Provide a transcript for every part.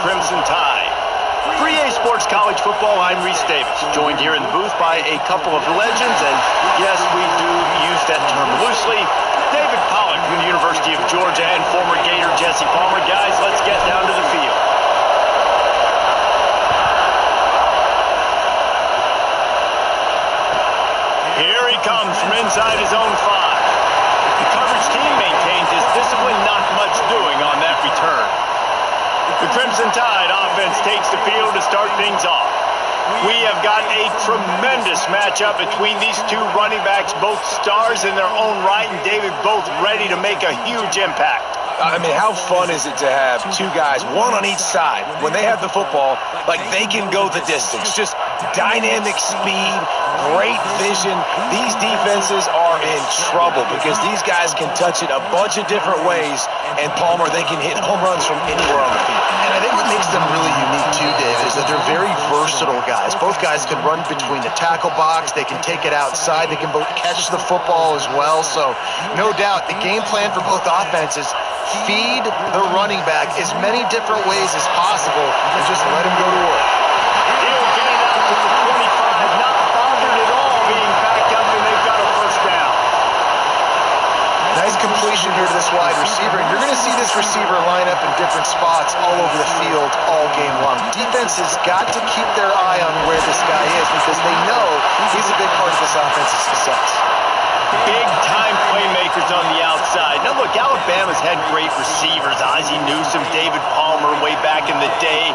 Crimson Tide. 3A Sports College Football, I'm Reese Davis, joined here in the booth by a couple of legends, and yes, we do use that term loosely. David Pollock from the University of Georgia and former Gator Jesse Palmer. Guys, let's get down to the field. Here he comes from inside his own 5. The coverage team maintains his discipline, not much doing on that return. The Crimson Tide offense takes the field to start things off. We have got a tremendous matchup between these two running backs, both stars in their own right, and David, both ready to make a huge impact. I mean, how fun is it to have two guys, one on each side, when they have the football, like they can go the distance. Just dynamic speed, great vision. These defenses are in trouble because these guys can touch it a bunch of different ways, and Palmer, they can hit home runs from anywhere on the field. And I think what makes them really unique too, Dave, is that they're very versatile guys. Both guys can run between the tackle box. They can take it outside. They can both catch the football as well. So no doubt the game plan for both offenses, feed the running back as many different ways as possible and just let him go to work. He'll get it out to the 25, not bothered at all being backed up, and they've got a first down. Nice completion here to this wide receiver. And you're going to see this receiver line up in different spots all over the field all game long. Defense has got to keep their eye on where this guy is because they know he's a big part of this offense's success. Big-time playmakers on the outside. Now, look, Alabama's had great receivers. Ozzie Newsome, David Palmer way back in the day.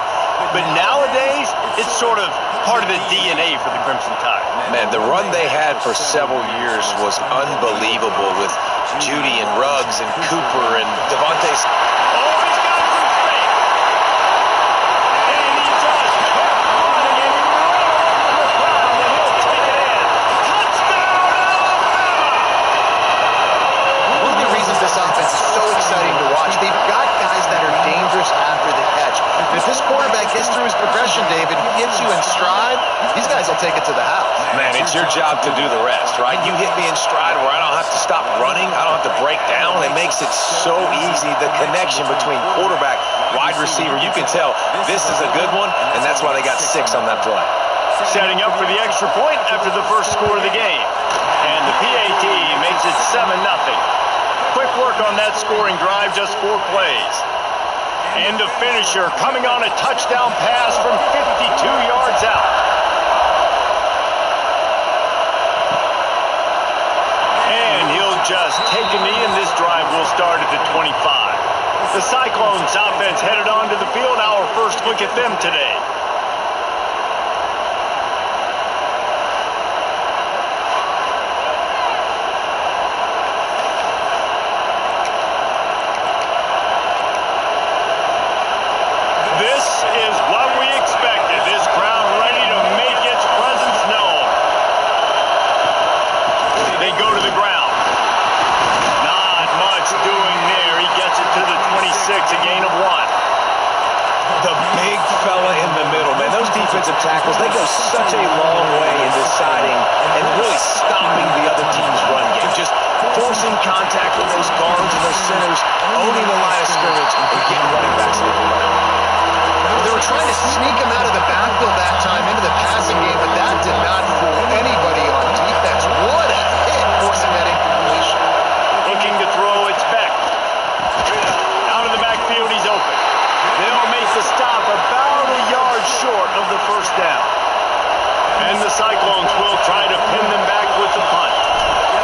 But nowadays, it's sort of part of the DNA for the Crimson Tide. Man, the run they had for several years was unbelievable with Judy and Ruggs and Cooper and Devontae. If this quarterback gets through his progression, David, he gets you in stride, these guys will take it to the house. Man, it's your job to do the rest, right? You hit me in stride where I don't have to stop running. I don't have to break down. It makes it so easy, the connection between quarterback, wide receiver. You can tell this is a good one, and that's why they got 6 on that play. Setting up for the extra point after the first score of the game. And the PAT makes it 7-0. Quick work on that scoring drive, just 4 plays. And the finisher coming on a touchdown pass from 52 yards out. And he'll just take a knee, and this drive will start at the 25. The Cyclones offense headed onto the field. Our first look at them today. A gain of 1. The big fella in the middle, man. Those defensive tackles, they go such a long way in deciding and really stopping the other team's run game. Just forcing contact with those guards and those centers, owning the line of scrimmage, and getting running backs in the ground. They were trying to sneak him out of the backfield that time into the passing game, but that did not fool anybody on defense. What a hit forcing that incompletion. Looking to throw, it's Beck. Out of the backfield, he's open. They'll make the stop about a yard short of the first down. And the Cyclones will try to pin them back with the punt.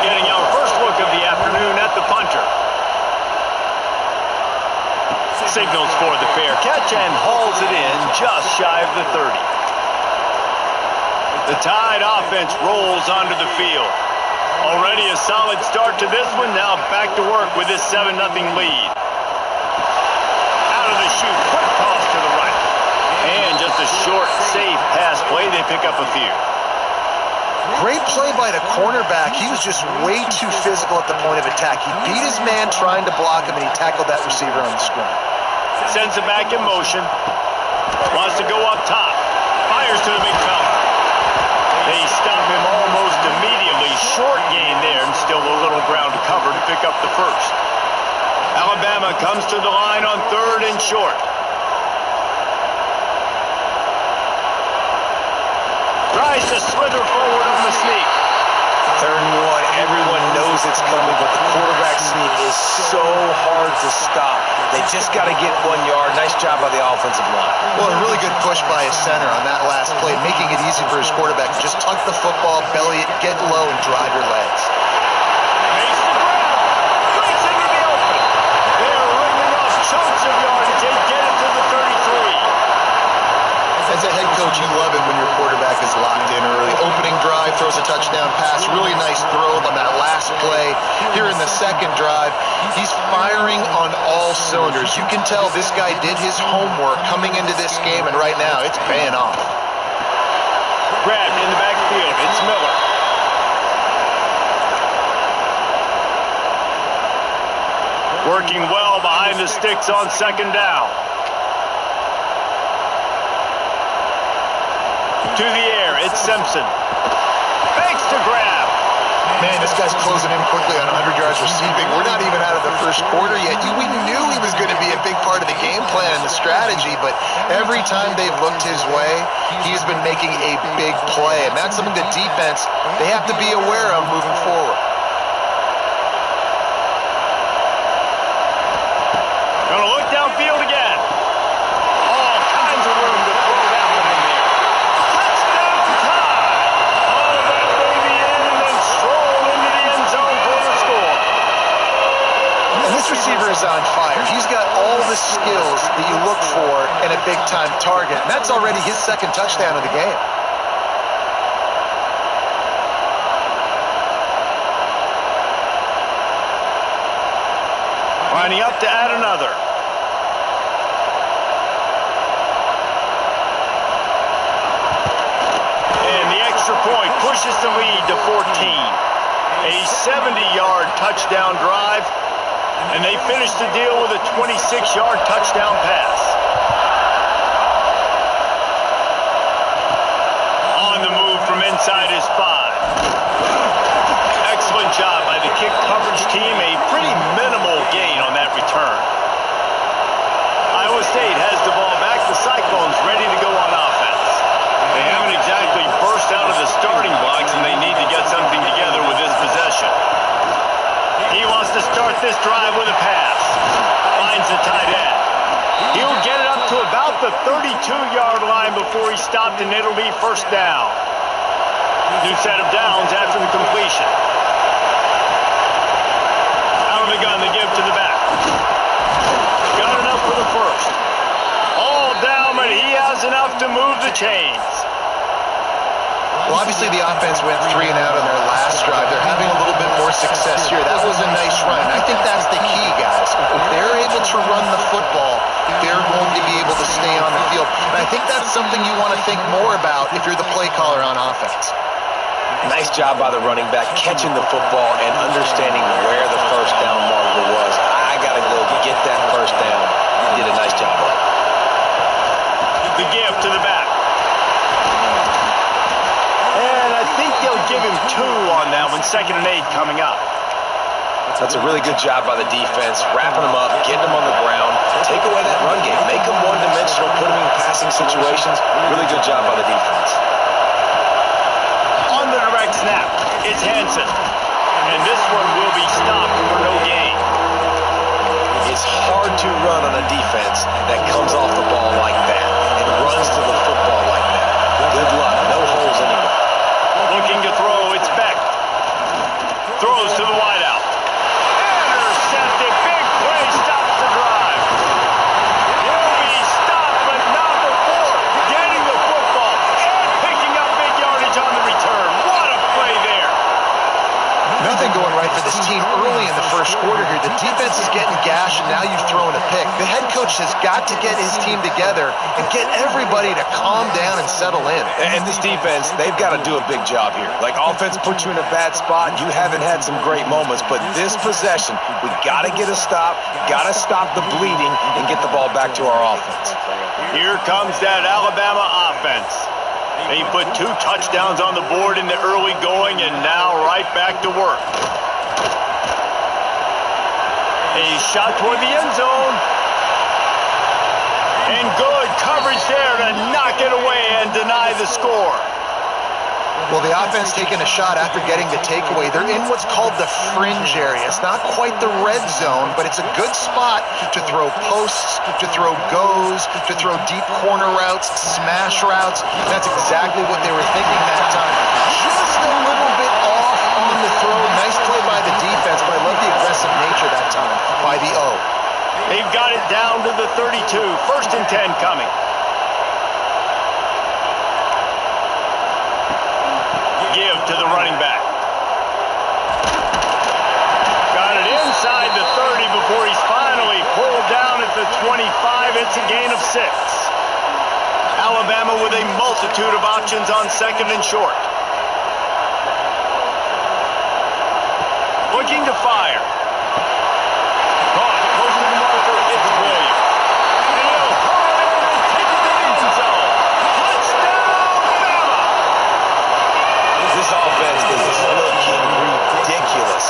Getting our first look of the afternoon at the punter. Signals for the fair catch and hauls it in just shy of the 30. The Tide offense rolls onto the field. Already a solid start to this one. Now back to work with this 7-0 lead. Out of the chute, quick toss to the right. And just a short, safe pass play. They pick up a few. Great play by the cornerback. He was just way too physical at the point of attack. He beat his man trying to block him, and he tackled that receiver on the screen. Sends him back in motion. Wants to go up top. Fires to the big fella. They stop him almost immediately. Short gain there, and still a little ground to cover to pick up the first. Alabama comes to the line on 3rd and short. tries to slither forward on the sneak. 3rd and 1, everyone knows it's coming, but the quarterback sneak is so hard to stop. They just got to get 1 yard. Nice job by the offensive line. Well, a really good push by his center on that last play, making it easy for his quarterback to just tuck the football, belly it, get low, and drive your legs. Makes the grab. Breaks into the open. They're ringing off chunks of yardage. They get it to the 33. As a head coach, you love it when your quarterback is locked in early. Opening drive, throws a touchdown pass. Really nice throw on that last play. Here in the second drive, he's firing on all cylinders. You can tell this guy did his homework coming into this game, and right now it's paying off. Grabbed in the backfield. It's Miller. Working well behind the sticks on 2nd down. To the air, it's Simpson. Fakes to grab. Man, this guy's closing in quickly on 100 yards receiving. We're not even out of the first quarter yet. We knew he was going to be a big part of the game plan and the strategy, but every time they've looked his way, he's been making a big play, and that's something the defense, they have to be aware of moving forward. Gonna look downfield again. All kinds of room to throw that one in there. Touchdown time! All that baby in and then stroll into the end zone for the score. And this receiver is on fire. He's got all the skills that you look for in a big-time target, and that's already his 2nd touchdown of the game. Lining up to add another. And the extra point pushes the lead to 14. A 70-yard touchdown drive, and they finish the deal with a 26-yard touchdown pass. On the move from inside his 5. Excellent job by the kick coverage team. A pretty minimal gain on that return. Iowa State has the ball back. The Cyclones ready to go on offense. They haven't exactly burst out of the starting blocks, and they need to get something together with this possession. He wants to start this drive with a pass. Finds the tight end. He'll get it up to about the 32-yard line before he's stopped, and it'll be 1st down. New set of downs after the completion. Out of the gun, the give to the back. Got enough for the 1st. All down, but he has enough to move the chains. Well, obviously the offense went 3 and out on their last drive. They're having a little bit more success here. That was a nice run. I think that's the key, guys. If they're able to run the football, they're going to be able to stay on the field. And I think that's something you want to think more about if you're the play caller on offense. Nice job by the running back, catching the football and understanding where the 1st down marker was. I got to go get that 1st down. He did a nice job of it. The give to the back. And I think they'll give him 2 on that one. 2nd and 8 coming up. That's a really good job by the defense, wrapping them up, getting them on the ground, take away that run game, make them one-dimensional, put them in passing situations. Really good job by the defense. On the direct snap, it's Hansen. And this one will be stopped for no gain. It's hard to run on a defense that comes off the ball like that and runs to the football like that. Good luck. No holes anywhere. Looking to throw, it's Beck. Throws to the wideout. Intercepted. Big play stops the drive. He'll be stopped, but not before getting the football and picking up big yardage on the return. What a play there. Nothing going right for this team early in the first quarter here. The defense is getting gashed, and now you've thrown a pick. The head coach has got to get his team together and get everybody to calm down and settle in. And this defense, they've got to do a big job here. Like, offense puts you in a bad spot. You haven't had some great moments, but this possession, we got to get a stop, got to stop the bleeding, and get the ball back to our offense. Here comes that Alabama offense. They put 2 touchdowns on the board in the early going, and now right back to work. A shot toward the end zone. And good coverage there to knock it away and deny the score. Well, the offense taking a shot after getting the takeaway. They're in what's called the fringe area. It's not quite the red zone, but it's a good spot to throw posts, to throw goes, to throw deep corner routes, smash routes. That's exactly what they were thinking that time. Just a little bit off on the throw. Nice play by the defense, but I love the aggressive nature that time by the O. They've got it down to the 32. 1st and 10 coming. Give to the running back. Got it inside the 30 before he's finally pulled down at the 25. It's a gain of 6. Alabama with a multitude of options on 2nd and short. Looking to fire. Caught close to the marker. It's Williams. And he'll hurl it and take it to the end zone. Touchdown, Bama! This offense is looking ridiculous.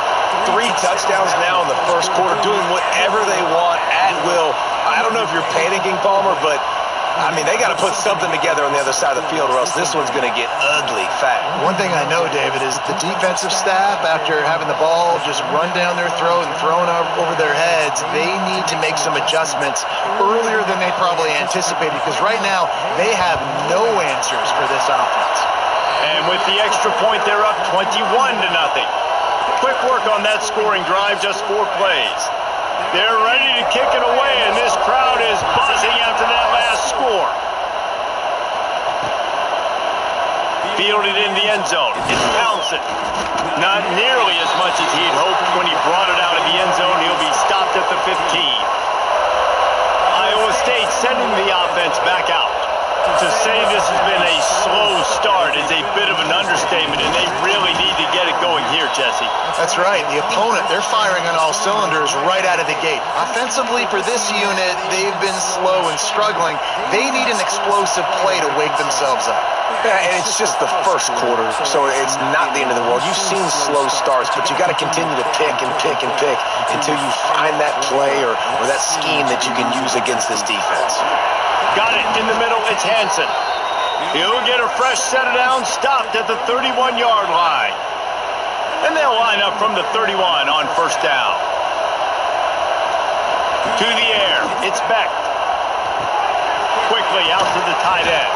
3 touchdowns now in the first quarter, doing whatever they want at will. I don't know if you're panicking, Palmer, but I mean, they got to put something together on the other side of the field or else this one's going to get ugly fast. One thing I know, David, is the defensive staff, after having the ball just run down their throat and thrown over their heads, they need to make some adjustments earlier than they probably anticipated, because right now they have no answers for this offense. And with the extra point, they're up 21-0. Quick work on that scoring drive, just 4 plays. They're ready to kick it away, and this crowd is buzzing after that last score. Fielded in the end zone. It's Townsend. Not nearly as much as he'd hoped when he brought it out of the end zone. He'll be stopped at the 15. Iowa State sending the offense back out. To say this has been a slow start is a bit of an understatement, and they really need to get it going here, Jesse. That's right. The opponent, they're firing on all cylinders right out of the gate. Offensively, for this unit, they've been slow and struggling. They need an explosive play to wake themselves up. Yeah, and it's just the first quarter, so it's not the end of the world. You've seen slow starts, but you got to continue to pick and pick and pick until you find that play or that scheme that you can use against this defense. Got it in the middle. It's Hansen. He'll get a fresh set of downs, stopped at the 31-yard line. And they'll line up from the 31 on 1st down. To the air. It's Beck. Quickly out to the tight end.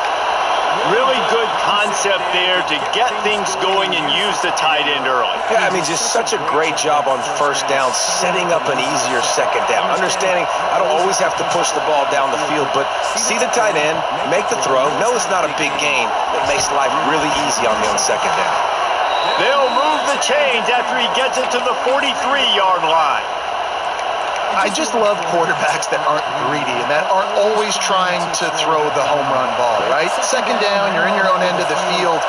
Really good concept there to get things going and use the tight end early. Yeah, I mean, just such a great job on 1st down, setting up an easier 2nd down. Understanding I don't always have to push the ball down the field, but see the tight end, make the throw. No, it's not a big gain, but makes life really easy on me on 2nd down. They'll move the chains after he gets it to the 43-yard line. I just love quarterbacks that aren't greedy and that aren't always trying to throw the home run ball, right? 2nd down, you're in your own end of the field.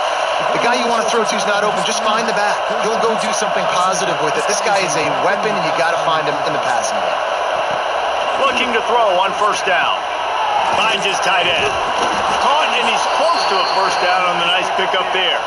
The guy you want to throw to is not open. Just find the back. He'll go do something positive with it. This guy is a weapon, and you got to find him in the passing game. Looking to throw on 1st down. Finds his tight end. Caught, and he's close to a 1st down on the nice pickup there.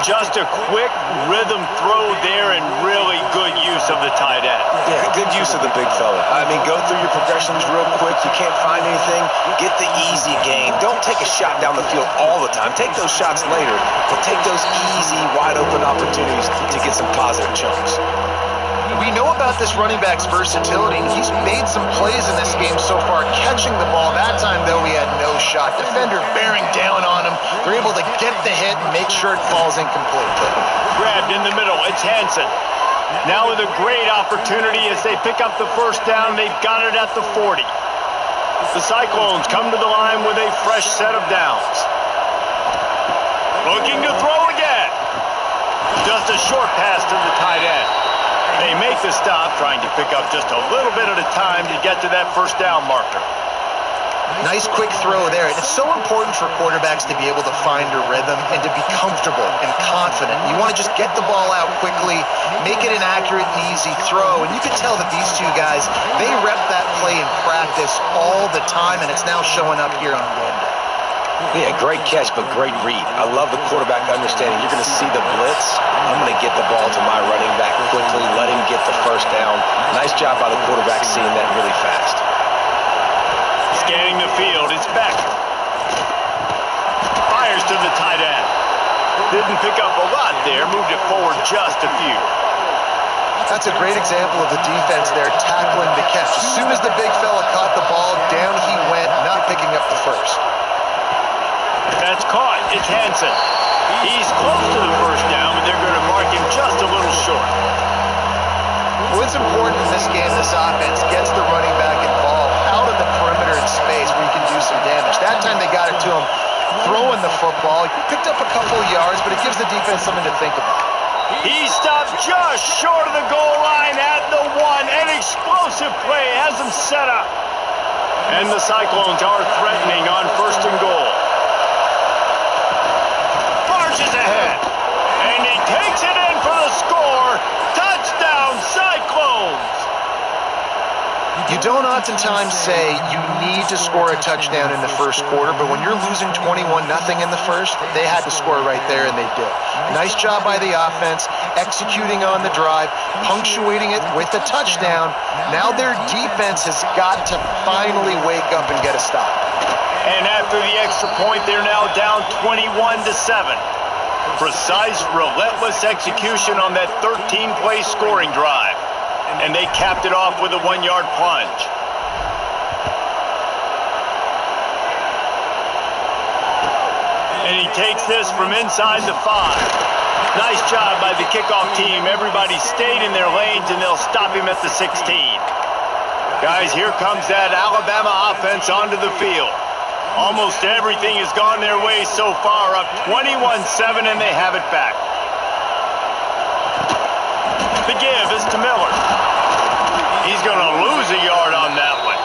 Just a quick rhythm throw there and really good use of the tight end. Yeah, good use of the big fella. I mean, go through your progressions real quick. You can't find anything, get the easy gain. Don't take a shot down the field all the time. Take those shots later, but take those easy, wide-open opportunities to get some positive chunks. We know about this running back's versatility. He's made some plays in this game so far, catching the ball. That time, though, he had no shot. Defender bearing down on him. They're able to get the hit and make sure it falls incomplete. Grabbed in the middle. It's Hansen. Now with a great opportunity as they pick up the 1st down. They've got it at the 40. The Cyclones come to the line with a fresh set of downs. Looking to throw again. Just a short pass to the tight end. They make the stop, trying to pick up just a little bit at a time to get to that 1st down marker. Nice quick throw there. And it's so important for quarterbacks to be able to find a rhythm and to be comfortable and confident. You want to just get the ball out quickly, make it an accurate and easy throw. And you can tell that these two guys, they rep that play in practice all the time, and it's now showing up here on game day. Yeah, great catch, but great read. I love the quarterback understanding. You're going to see the blitz. I'm going to get the ball to my running back quickly, let him get the 1st down. Nice job by the quarterback seeing that really fast. Scanning the field, it's Beck. Fires to the tight end. Didn't pick up a lot there, moved it forward just a few. That's a great example of the defense there, tackling the catch. As soon as the big fella caught the ball, down he went, not picking up the first. That's caught. It's Hansen. He's close to the first down, but they're going to mark him just a little short. Well, it's important in this game, this offense gets the running back involved out in the perimeter in space where you can do some damage. That time they got it to him throwing the football. He picked up a couple of yards, but it gives the defense something to think about. He stopped just short of the goal line at the 1. An explosive play has him set up. And the Cyclones are threatening on 1st and goal. Marches ahead. And he takes it in for the score. Touchdown, Cyclones! You don't oftentimes say you need to score a touchdown in the first quarter, but when you're losing 21-0 in the first, they had to score right there, and they did. Nice job by the offense, executing on the drive, punctuating it with a touchdown. Now their defense has got to finally wake up and get a stop. And after the extra point, they're now down 21-7. Precise, relentless execution on that 13-play scoring drive. And they capped it off with a 1-yard plunge. And he takes this from inside the 5. Nice job by the kickoff team. Everybody stayed in their lanes, and they'll stop him at the 16. Guys, here comes that Alabama offense onto the field. Almost everything has gone their way so far, up 21-7, and they have it back. The give is to Miller. He's going to lose a yard on that one.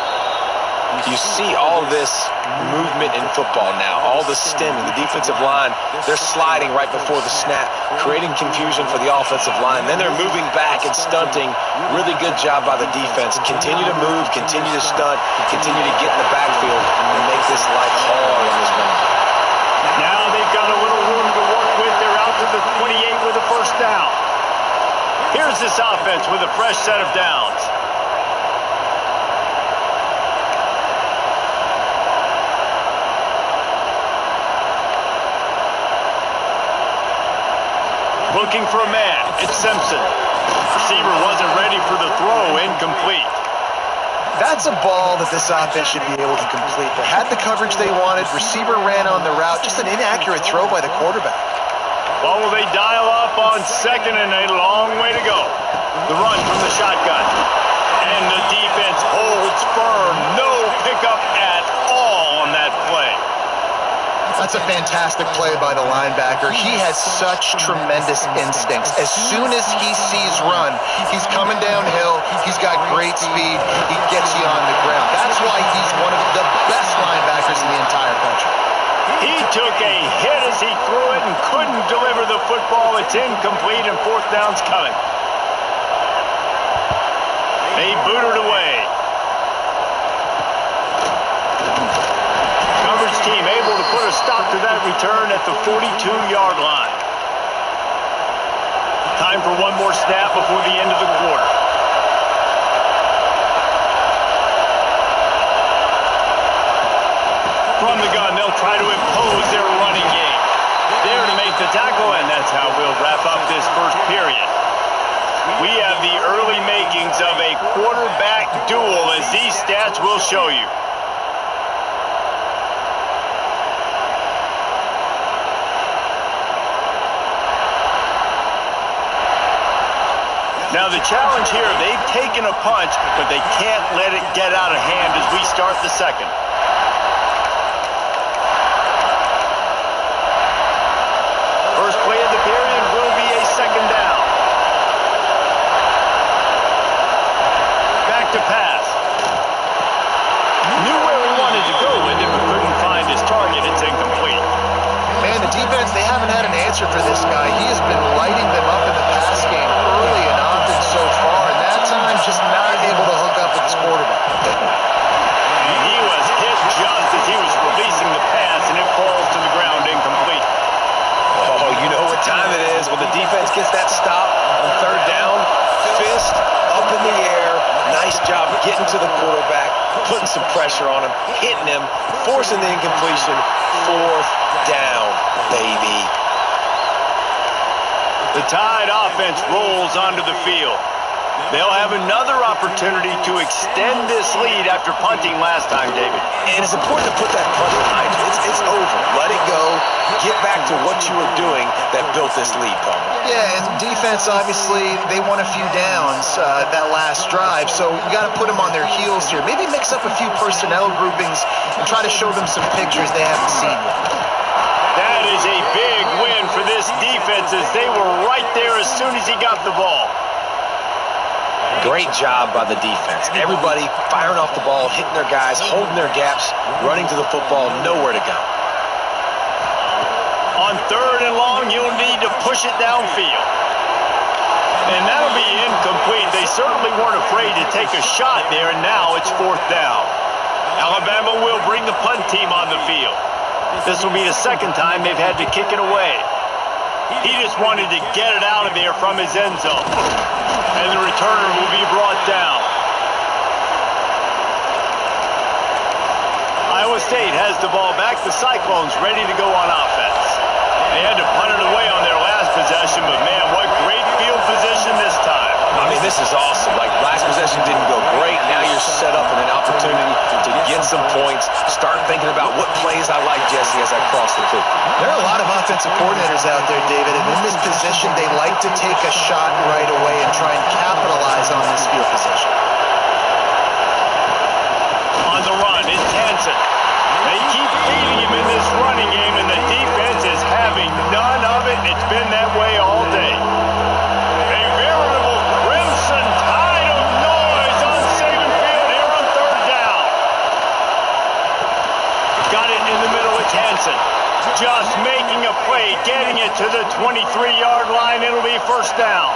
You see all this movement in football now, all the stemming, the defensive line, they're sliding right before the snap, creating confusion for the offensive line. Then they're moving back and stunting. Really good job by the defense. Continue to move, continue to stunt, continue to get in the backfield and make this life hard on this one. Now they've got a little room to work with. They're out to the 28 with a first down. Here's this offense with a fresh set of downs. Looking for a man. It's Simpson. Receiver wasn't ready for the throw. Incomplete. That's a ball that this offense should be able to complete. They had the coverage they wanted. Receiver ran on the route. Just an inaccurate throw by the quarterback. Well, will they dial up on 2nd and a long way to go? The run from the shotgun. And the defense holds firm. No pickup at all on that play. That's a fantastic play by the linebacker. He has such tremendous instincts. As soon as he sees run, he's coming downhill. He's got great speed. He gets you on the ground. That's why he's one of the best linebackers in the entire country. He took a hit as he threw it and couldn't deliver the football. It's incomplete and 4th down's coming. They booted away. Coverage team able to put a stop to that return at the 42-yard line. Time for one more snap before the end of the quarter. From the gun, they'll try to impose their running game. There to make the tackle, and that's how we'll wrap up this first period. We have the early makings of a quarterback duel, as these stats will show you. Now the challenge here, they've taken a punch, but they can't let it get out of hand as we start the second. First play of the period will be a 2nd down. Back to pass. Knew where he wanted to go with it, but couldn't find his target. It's incomplete. Man, the defense, they haven't had an answer for this guy. He has been lighting them up in the pass game early and often so far, and that time just not able to hook up with his quarterback. And he was hit just as he was releasing the pass, and it falls to the ground incomplete. Oh, you know what time it is when the defense gets that stop on 3rd down. Fist up in the air. Nice job getting to the quarterback, putting some pressure on him, hitting him, forcing the incompletion. 4th down, baby. The Tide offense rolls onto the field. They'll have another opportunity to extend this lead after punting last time, David. And it's important to put that punt behind you. It's over. Let it go. Get back to what you were doing that built this lead, Paul. Yeah, and defense, obviously, they won a few downs that last drive, so you got to put them on their heels here. Maybe mix up a few personnel groupings and try to show them some pictures they haven't seen yet. That is a big win for this defense as they were right there as soon as he got the ball. Great job by the defense. Everybody firing off the ball, hitting their guys, holding their gaps, running to the football, nowhere to go. On 3rd and long, you'll need to push it downfield. And that'll be incomplete. They certainly weren't afraid to take a shot there, and now it's 4th down. Alabama will bring the punt team on the field. This will be the second time they've had to kick it away. He just wanted to get it out of there from his end zone. And the returner will be brought down. Iowa State has the ball back. The Cyclones ready to go on offense. They had to punt it away on their last possession, but man, what great field position this time. I mean, this is awesome. Like, last possession didn't go great. Now you're set up in an opportunity to get some points. Start thinking about what plays I like, Jesse, as I cross the 50. There are a lot of offensive coordinators out there, David, and in this position, they like to take a shot right away and try and capitalize on this field position. On the run, it's Hansen. They keep feeding him in this running game, and the defense is having none of it. It's been that way all day. A veritable crimson tide of noise on Saban Field here on 3rd down. Got it in the middle. It's Hansen. Just making a play, getting it to the 23-yard line. It'll be 1st down.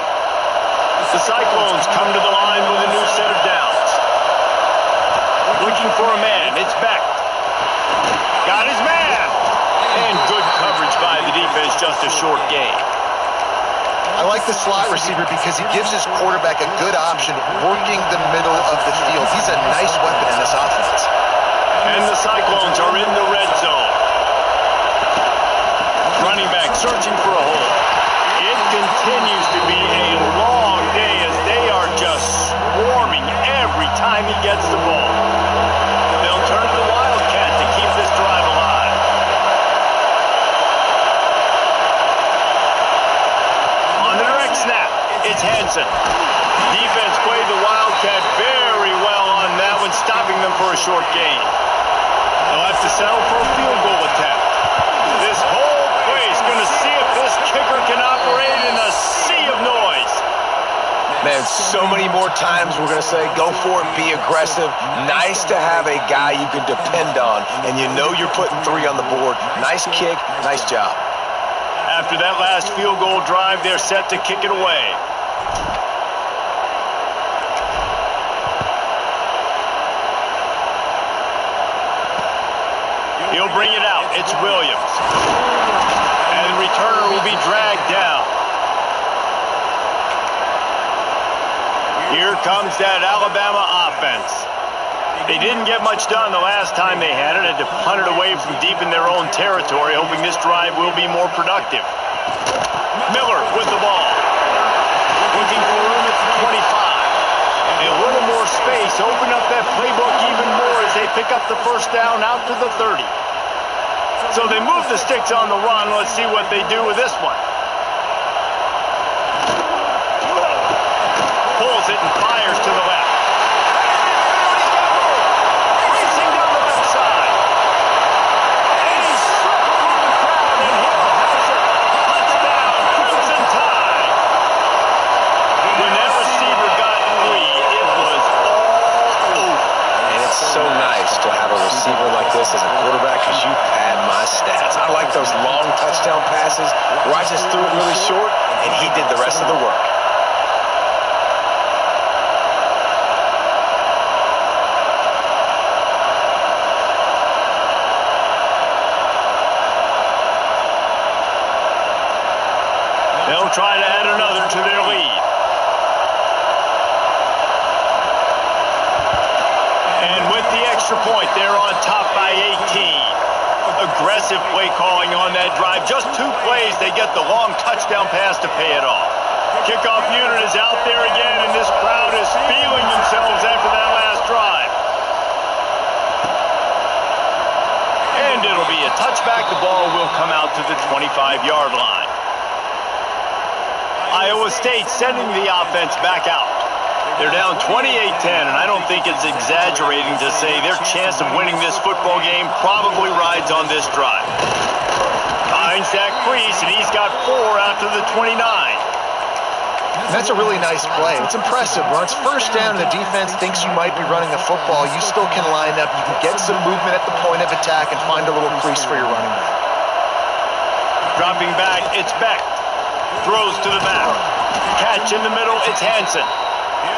The Cyclones come to the line with a new set of downs. Looking for a man. It's Beck. Got his man. And good coverage by the defense, just a short gain. I like the slot receiver because he gives his quarterback a good option working the middle of the field. He's a nice weapon in this offense. And the Cyclones are in the red zone. Running back searching for a hole. It continues to be a long day as they are just swarming every time he gets the ball. They'll turn to the Wildcat to keep this drive alive. On the direct snap, it's Hansen. Defense played the Wildcat very well on that one, stopping them for a short gain. They'll have to settle for a field goal attempt. This whole place going to see if this kicker can operate in a sea of noise. Man, so many more times we're going to say, go for it, be aggressive. Nice to have a guy you can depend on, and you know you're putting 3 on the board. Nice kick, nice job. After that last field goal drive, they're set to kick it away. He'll bring it out. It's Williams. And the returner will be dragged down. Here comes that Alabama offense. They didn't get much done the last time they had it. Had to punt it away from deep in their own territory, hoping this drive will be more productive. Miller with the ball. Looking for room at the 25. A little more space. Open up that playbook even more as they pick up the 1st down out to the 30. So they move the sticks on the run. Let's see what they do with this one. Pulls it and fires to the left. Racing down the left side. And he's stripped through the crowd, and he has it. Touchdown, Crimson Tide. When that receiver got free, it was all over. And it's so nice to have a receiver like this as a quarterback because you pad my stats. I like those long touchdown passes where I just threw it really short, and he did the rest of the work. They'll try to add another to their lead. And with the extra point, they're on top by 18. Aggressive play calling on that drive. Just 2 plays, they get the long touchdown pass to pay it off. Kickoff unit is out there again, and this crowd is feeling themselves after that last drive. And it'll be a touchback. The ball will come out to the 25-yard line. Iowa State sending the offense back out. They're down 28-10, and I don't think it's exaggerating to say their chance of winning this football game probably rides on this drive. Finds that crease, and he's got 4 after the 29. That's a really nice play. It's impressive. When it's first down and the defense thinks you might be running the football, you still can line up. You can get some movement at the point of attack and find a little crease for your running back. Dropping back, it's Beck. Throws to the back. Catch in the middle, it's Hansen.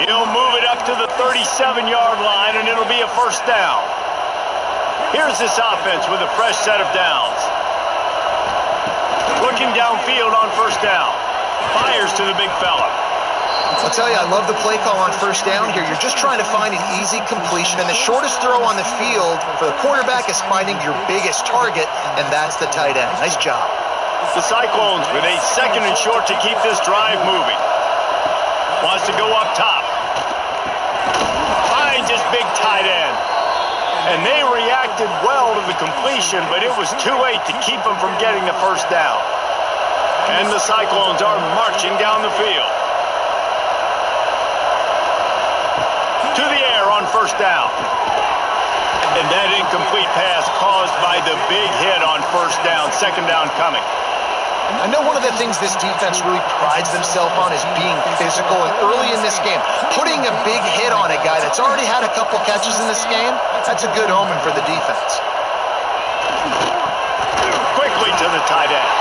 He'll move it up to the 37-yard line, and it'll be a first down. Here's this offense with a fresh set of downs. Looking downfield on first down. Fires to the big fella. I'll tell you, I love the play call on first down here. You're just trying to find an easy completion, and the shortest throw on the field for the quarterback is finding your biggest target, and that's the tight end. Nice job. The Cyclones with a 2nd and short to keep this drive moving. Wants to go up top. Finds his big tight end. And they reacted well to the completion, but it was too late to keep them from getting the first down. And the Cyclones are marching down the field. To the air on first down. And that incomplete pass caused by the big hit on first down. 2nd down coming. I know one of the things this defense really prides themselves on is being physical, and early in this game, putting a big hit on a guy that's already had a couple catches in this game, that's a good omen for the defense. Quickly to the tight end.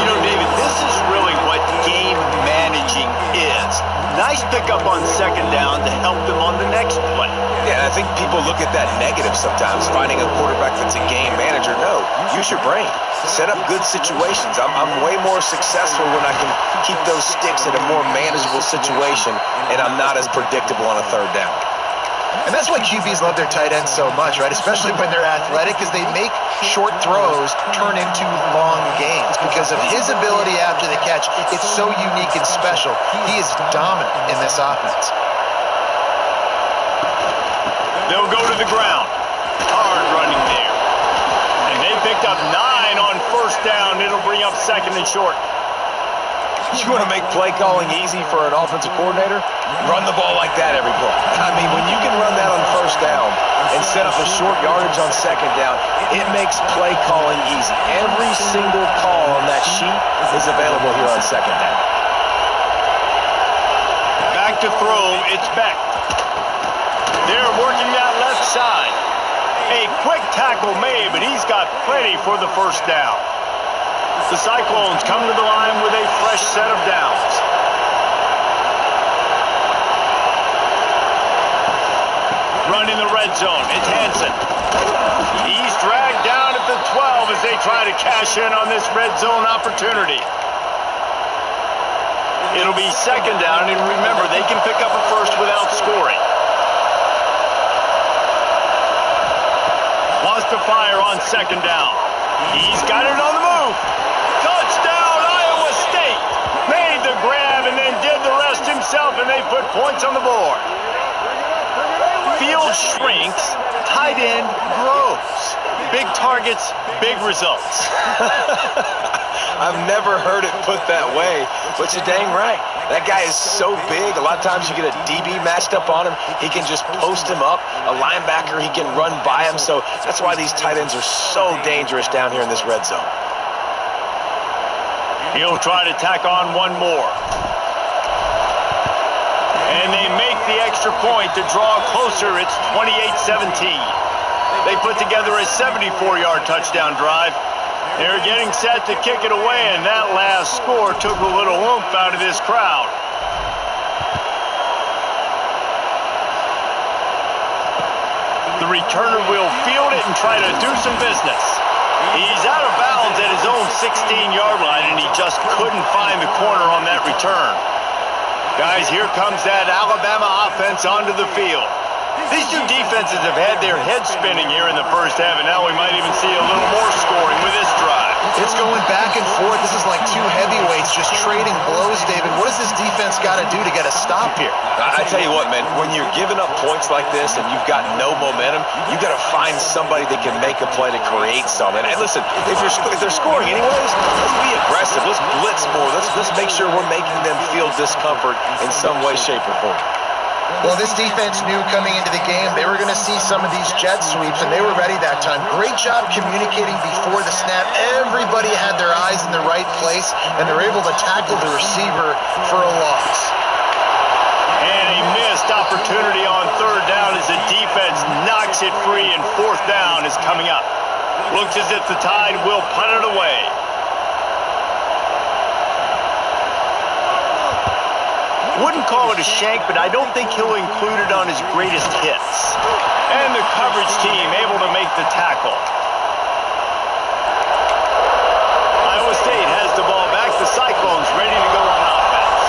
You know, David, this is really what game managing is. Nice pickup on 2nd down to help them on the next play. Yeah, I think people look at that negative sometimes, finding a quarterback that's a game manager. No, use your brain. Set up good situations. I'm way more successful when I can keep those sticks in a more manageable situation, and I'm not as predictable on a 3rd down. And that's why QBs love their tight ends so much, right? Especially when they're athletic, because they make short throws turn into long gains. Because of his ability after the catch, it's so unique and special. He is dominant in this offense. They'll go to the ground. Hard running there. And they picked up 9 on first down. It'll bring up 2nd and short. You want to make play calling easy for an offensive coordinator? Run the ball like that every play. I mean, when you can run that on first down and set up a short yardage on 2nd down, it makes play calling easy. Every single call on that sheet is available here on 2nd down. Back to throw, it's Beck. They're working that left side. A quick tackle made, but he's got plenty for the first down. The Cyclones come to the line with a fresh set of downs. Run in the red zone. It's Hansen. He's dragged down at the 12 as they try to cash in on this red zone opportunity. It'll be 2nd down, and remember, they can pick up a first without scoring. Wants to fire on 2nd down. He's got it on the move. Touchdown, Iowa State. Made the grab and then did the rest himself, and they put points on the board. Field shrinks, tight end grows. Big targets, big results. I've never heard it put that way, but you're dang right. That guy is so big. A lot of times you get a DB matched up on him. He can just post him up. A linebacker, he can run by him. So that's why these tight ends are so dangerous down here in this red zone. He'll try to tack on one more. And they make the extra point to draw closer. It's 28-17. They put together a 74-yard touchdown drive. They're getting set to kick it away, and that last score took a little oomph out of this crowd. The returner will field it and try to do some business. He's out of bounds at his own 16-yard line, and he just couldn't find the corner on that return. Guys, here comes that Alabama offense onto the field. These two defenses have had their heads spinning here in the first half, and now we might even see a little more scoring with this drive. It's going back and forth. This is like two heavyweights just trading blows, David. What does this defense got to do to get a stop here? I tell you what, man, when you're giving up points like this and you've got no momentum, you got to find somebody that can make a play to create something. And listen, if they're scoring anyways, let's be aggressive. Let's blitz more. Let's make sure we're making them feel discomfort in some way, shape, or form. Well, this defense knew coming into the game they were going to see some of these jet sweeps, and they were ready that time. Great job communicating before the snap. Everybody had their eyes in the right place, and they're able to tackle the receiver for a loss. And a missed opportunity on third down as the defense knocks it free, and fourth down is coming up. Looks as if the Tide will punt it away. Wouldn't call it a shank, but I don't think he'll include it on his greatest hits. And the coverage team able to make the tackle. Iowa State has the ball back. The Cyclones ready to go on offense.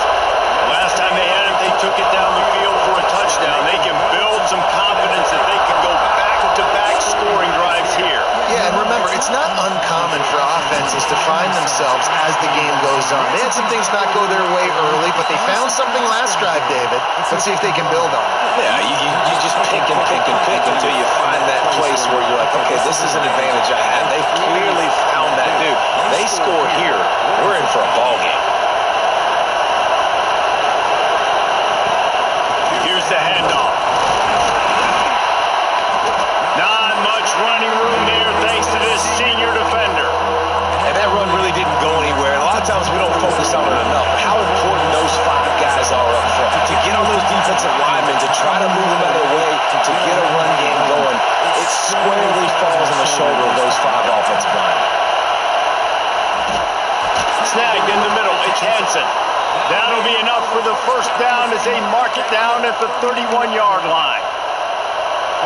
Last time they had it, they took it down the field for a touchdown. They can build some confidence that they can go back-to-back scoring drives here. Yeah, and remember, it's not uncommon for offenses to find themselves as the game goes on. They had some things not go their way early, but they found something last drive, David. Let's see if they can build on it. Yeah, you just pick and pick and pick until you find that place where you're like, okay, this is an advantage I have. They clearly found that dude. They score here, we're in for a ball game. Here's the handoff. Not much running room there thanks to this senior defender. And that run really didn't go anywhere. And a lot of times we don't focus on it enough. How important those five guys are up front. To get on those defensive linemen, to try to move them out of the way, to get a run game going, it squarely falls on the shoulder of those five offensive linemen. Snagged in the middle. It's Hansen. That'll be enough for the first down as they mark it down at the 31-yard line.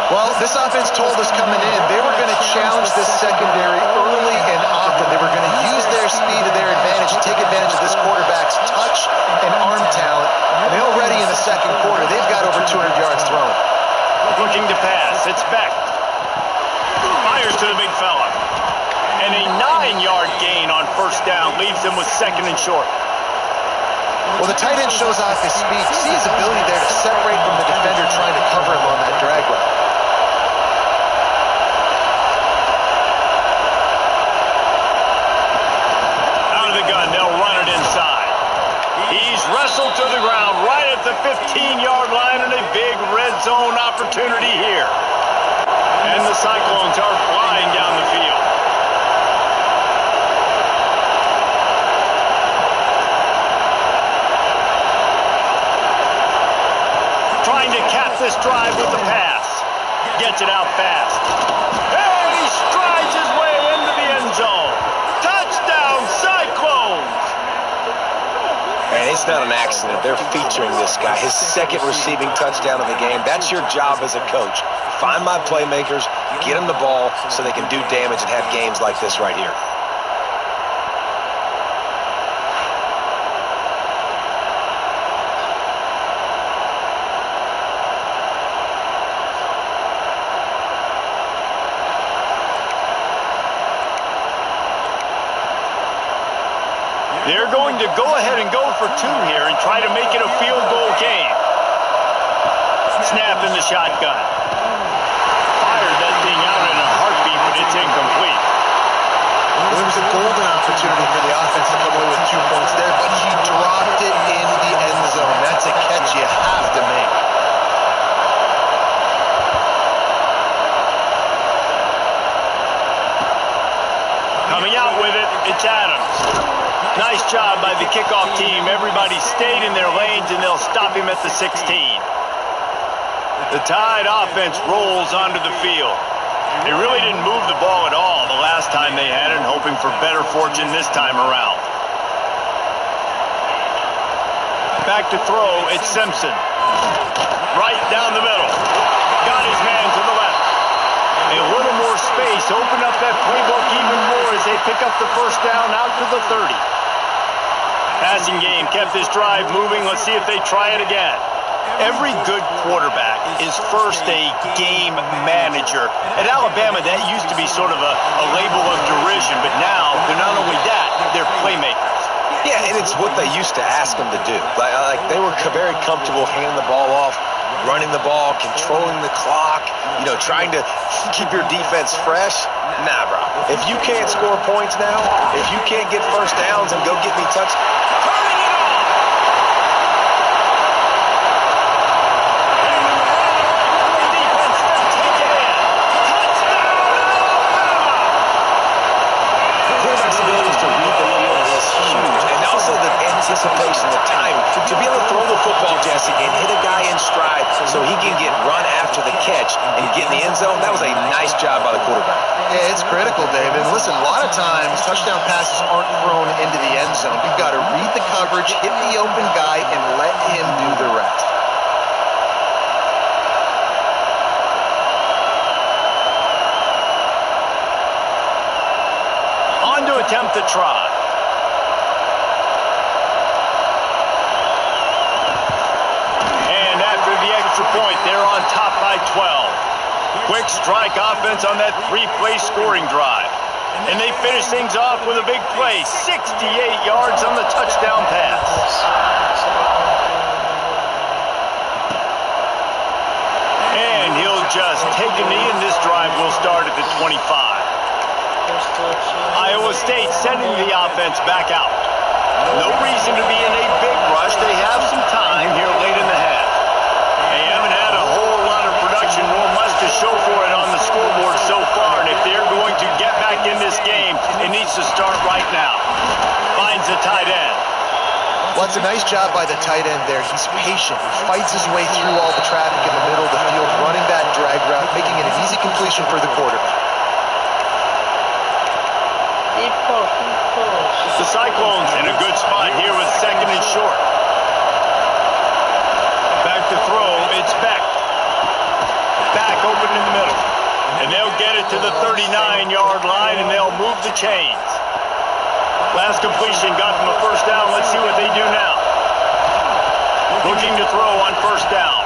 Well, this offense told us coming in they were going to challenge this secondary early and often. They were going to use their speed to their advantage, take advantage of this quarterback's touch and arm talent. And already in the second quarter, they've got over 200 yards thrown. Looking to pass. It's Beck. Fires to the big fella. And a 9-yard gain on first down leaves them with second and short. Well, the tight end shows off his speed. See his ability there to separate from the defender trying to cover him on that drag route. Out of the gun, they'll run it inside. He's wrestled to the ground right at the 15-yard line, and a big red zone opportunity here. And the Cyclones are flying down the field. Trying to cap this drive with the pass. Gets it out fast. And he strides his way into the end zone. Touchdown, Cyclones! And it's not an accident. They're featuring this guy. His second receiving touchdown of the game. That's your job as a coach. Find my playmakers, get them the ball so they can do damage and have games like this right here. They're going to go ahead and go for two here and try to make it a field goal game. Snap in the shotgun. Fired that thing out in a heartbeat, but it's incomplete. Well, there was a golden opportunity for the offense to come away with 2 points there, but he dropped it in the end zone. That's a catch you have to make. Coming out with it, it's Adams. Nice job by the kickoff team. Everybody stayed in their lanes, and they'll stop him at the 16. The Tide offense rolls onto the field. They really didn't move the ball at all the last time they had it, and hoping for better fortune this time around. Back to throw, it's Simpson. Right down the middle. Got his man to the left. A little more space, open up that playbook even more as they pick up the first down out to the 30. Passing game kept this drive moving. Let's see if they try it again. Every good quarterback is first a game manager. At Alabama, that used to be sort of a label of derision, but now they're not only that, they're playmakers. Yeah, and it's what they used to ask them to do. Like they were very comfortable handing the ball off, running the ball, controlling the clock, trying to keep your defense fresh. Nah, bro. If you can't score points now, if you can't get first downs and go get me touchdowns, Turning it on! Defense will take it in. Touchdown, Alabama! quarterback's ability to read the field is huge. And also the anticipation, the time. To be able to throw the football, Jesse, and hit a guy in stride so he can get run after the catch and get in the end zone, that was a nice job by the quarterback. Yeah, it's critical, David. And listen, a lot of times touchdown passes aren't thrown into the end zone. You've got to read the coverage, hit the open guy, and let him do the rest. On to attempt the try. And after the extra point, they're on top by 12. Quick strike offense on that three-play scoring drive. And they finish things off with a big play, 68 yards on the touchdown pass. And he'll just take a knee, and this drive will start at the 25. Iowa State sending the offense back out. No reason to be in a big rush. They have some time here late in the half. They haven't had a whole lot of production, nor much to show for it on the scoreboard so far. And if they're going to get back in this game, it needs to start right now. Finds the tight end. Well, it's a nice job by the tight end there. He's patient. He fights his way through all the traffic in the middle of the field, running that drag route, making it an easy completion for the quarterback. The Cyclones in a good spot here with second and short. Back to throw, it's Beck. Back open in the middle. And they'll get it to the 39-yard line, and they'll move the chains. Last completion got them a first down. Let's see what they do now. Looking to throw on first down.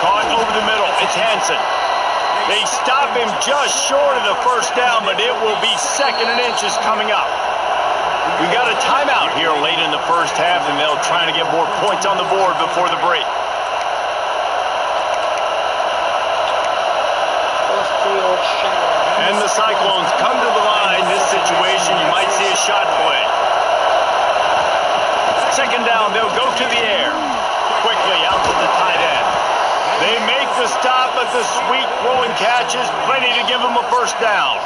Caught over the middle. It's Hansen. They stop him just short of the first down, but it will be second and inches coming up. We got a timeout here late in the first half, and they'll try to get more points on the board before the break. And the Cyclones come to the line. This situation, you might see a shot play. Second down, they'll go to the air. Quickly out to the tight end. They make the stop, but the sweet throw and catch is plenty to give them a first down.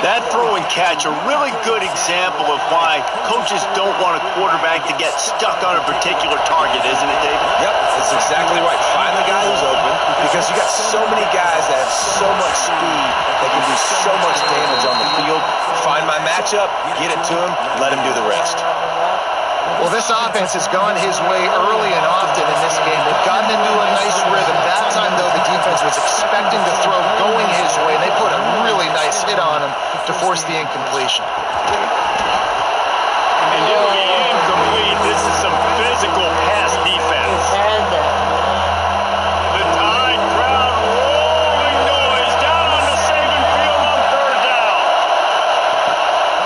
That throw and catch, a really good example of why coaches don't want a quarterback to get stuck on a particular target, isn't it, David? Yep, that's exactly right. Find the guy who's open, because you got so many guys that have so much speed that can do so much damage on the field. Find my matchup, get it to him, let him do the rest. Well, this offense has gone his way early and often in this game. They've gotten into a nice rhythm. That time, though, the defense was expecting the throw going his way. They put a really nice hit on him to force the incompletion. And it'll be incomplete. This is some physical pass defense. The Tide crowd rolling noise down on the Saban field on third down.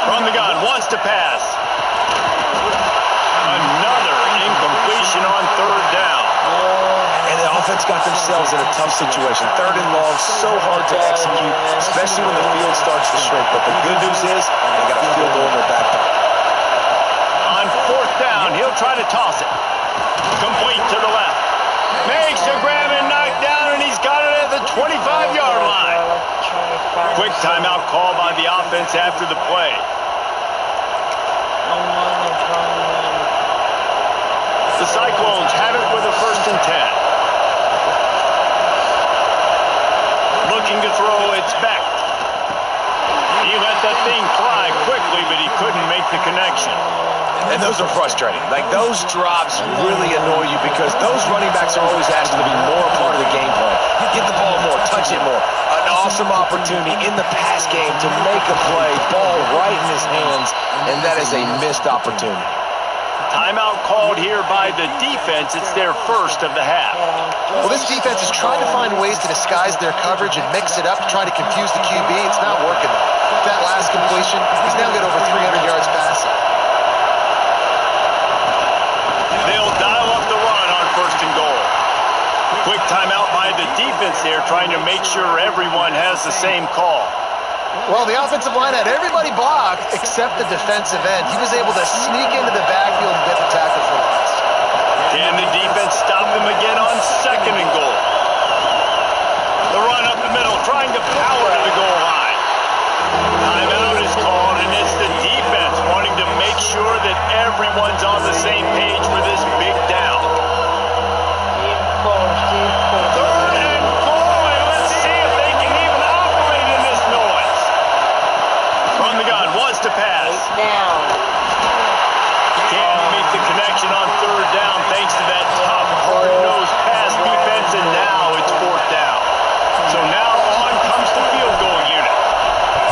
From the gun, wants to pass. Another incompletion on third down. And the offense got themselves in a tough situation. Third and long, so hard to execute, especially when the field starts to shrink. But the good news is they got a field goal in their back pocket. On fourth down, he'll try to toss it. Complete to the left. Makes a grab and knocked down, and he's got it at the 25-yard line. Quick timeout call by the offense after the play. The Cyclones have it with a 1st and 10. Looking to throw, it's Beck. He let that thing fly quickly, but he couldn't make the connection. And those are frustrating. Like, those drops really annoy you because those running backs are always asking to be more a part of the game plan. Get the ball more, touch it more. An awesome opportunity in the pass game to make a play, ball right in his hands, and that is a missed opportunity. Timeout called here by the defense. It's their first of the half. Well, this defense is trying to find ways to disguise their coverage and mix it up to try to confuse the QB. It's not working, though. That last completion, he's now got over 300 yards passing. They'll dial up the run on first and goal. Quick timeout by the defense there, trying to make sure everyone has the same call. Well, the offensive line had everybody blocked except the defensive end. He was able to sneak into the backfield and get the tackle for loss. Can the defense stop him again on second and goal? The run up the middle, trying to power to the goal line. Timeout is called, and it's the defense wanting to make sure that everyone's on the same page for this big down. Third and goal, and let's see if they can even operate in this noise. From the gun, was to pass. Can't make the connection on third down thanks to that top hard-nosed pass defense, and now it's fourth down. So now on comes the field goal unit.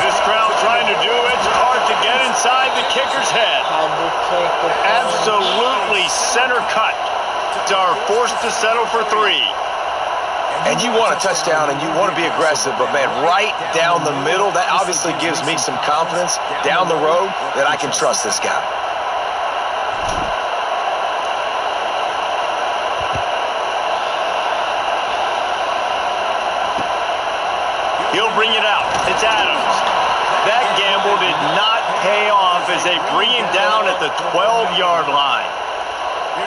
This crowd trying to do its part to get inside the kicker's head. Absolutely center cut. Are forced to settle for three. And you want a touchdown and you want to be aggressive, but man, right down the middle, that obviously gives me some confidence down the road that I can trust this guy. He'll bring it out. It's Adams. That gamble did not pay off as they bring him down at the 12-yard line.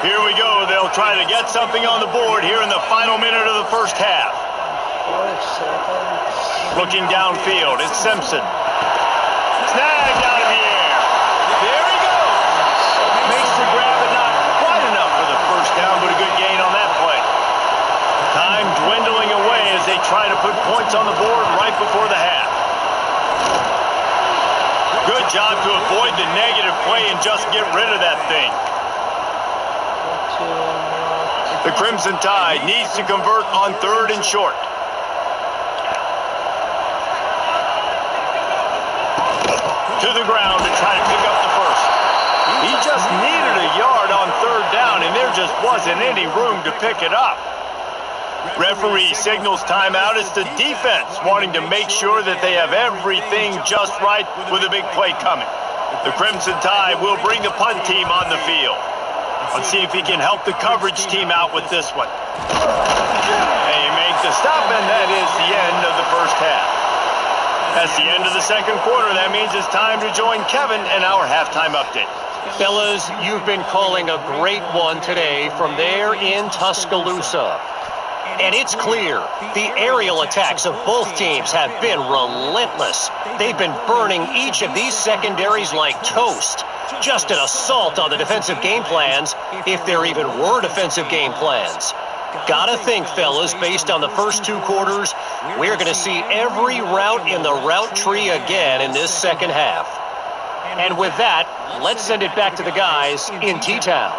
Here we go. They'll try to get something on the board here in the final minute of the first half. Looking downfield, it's Simpson. Snagged out of the air. There he goes. Makes the grab, but not quite enough for the first down, but a good gain on that play. Time dwindling away as they try to put points on the board right before the half. Good job to avoid the negative play and just get rid of that thing. The Crimson Tide needs to convert on third and short. To the ground to try to pick up the first. He just needed a yard on third down, and there just wasn't any room to pick it up. Referee signals timeout. It's the defense wanting to make sure that they have everything just right with a big play coming. The Crimson Tide will bring the punt team on the field. Let's see if he can help the coverage team out with this one. They make the stop, and that is the end of the first half. That's the end of the second quarter. That means it's time to join Kevin and our halftime update. Fellas, you've been calling a great one today from there in Tuscaloosa. And it's clear, the aerial attacks of both teams have been relentless. They've been burning each of these secondaries like toast. Just an assault on the defensive game plans, if there even were defensive game plans. Gotta think, fellas, based on the first two quarters, we're going to see every route in the route tree again in this second half. And with that, let's send it back to the guys in T-Town.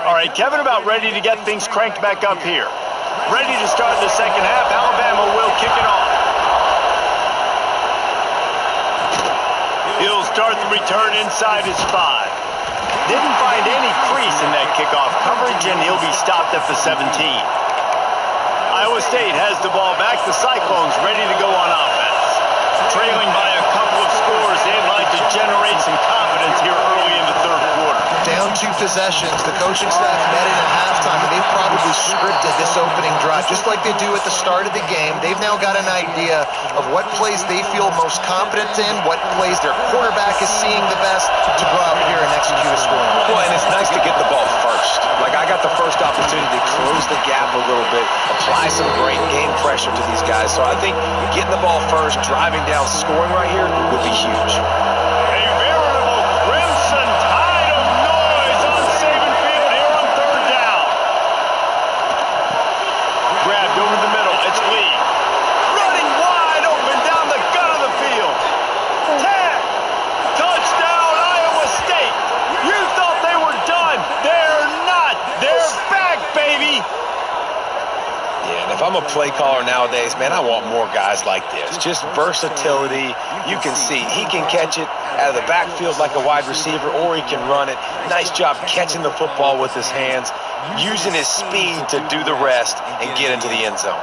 All right, Kevin, about ready to get things cranked back up here. Ready to start the second half. Alabama will kick it off. He'll start the return inside his 5. Didn't find any crease in that kickoff coverage, and he'll be stopped at the 17. Iowa State has the ball back. The Cyclones ready to go on offense. Trailing by a couple of scores, they'd like to generate some confidence here early in the third quarter. Down 2 possessions. The coaching staff met in at halftime, and they've probably scripted this opening drive, just like they do at the start of the game. They've now got an idea of what plays they feel most confident in, what plays their quarterback is seeing the best to go out here and execute a score. Well, and it's nice to get the ball first. Like, I got the first opportunity to close the gap a little bit, apply some great game pressure to these guys. So I think getting the ball first, driving down, scoring right here would be huge. A veritable Crimson Tide of noise on Saban Field here on third down. Grabbed over the middle. It's Lee. Running wide open down the gut of the field. Tag. Touchdown, Iowa State. You thought they were done. They're not. They're back, baby. Yeah, if I'm a play caller nowadays, man, I want more guys like this. Just versatility. You can see he can catch it out of the backfield like a wide receiver, or he can run it. Nice job catching the football with his hands, using his speed to do the rest and get into the end zone.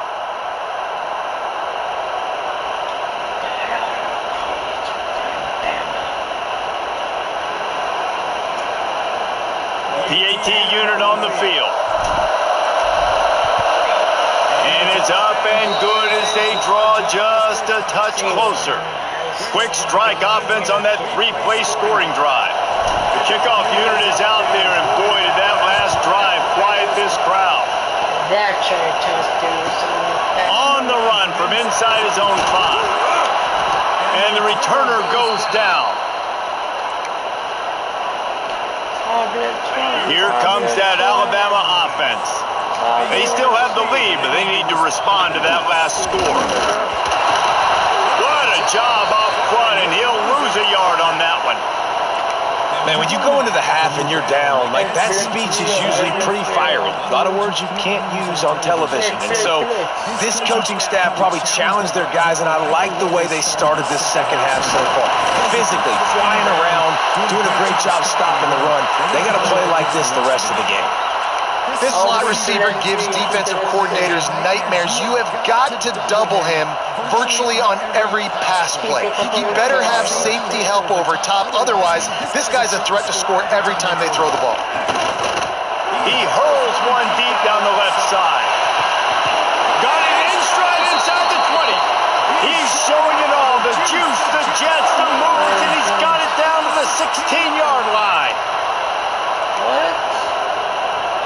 PAT unit on the field. And it's up and good as they draw just a touch closer. Quick strike offense on that three-play scoring drive. The kickoff unit is out there, and boy, did that last drive quiet this crowd. That's our touchdown. On the run from inside his own 5. And the returner goes down. Here comes that Alabama offense. They still have the lead, but they need to respond to that last score. What a job off front, and he'll lose a yard on that one. Man, when you go into the half and you're down, like that speech is usually pretty fiery. A lot of words you can't use on television. And so this coaching staff probably challenged their guys, and I like the way they started this second half so far. Physically, flying around, doing a great job stopping the run. They got to play like this the rest of the game. This slot receiver gives defensive coordinators nightmares. You have got to double him virtually on every pass play. He better have safety help over top. Otherwise, this guy's a threat to score every time they throw the ball. He hurls one deep down the left side. Got it in stride inside the 20. He's showing it all. The juice, the jets, the moves, and he's got it down to the 16-yard line. What?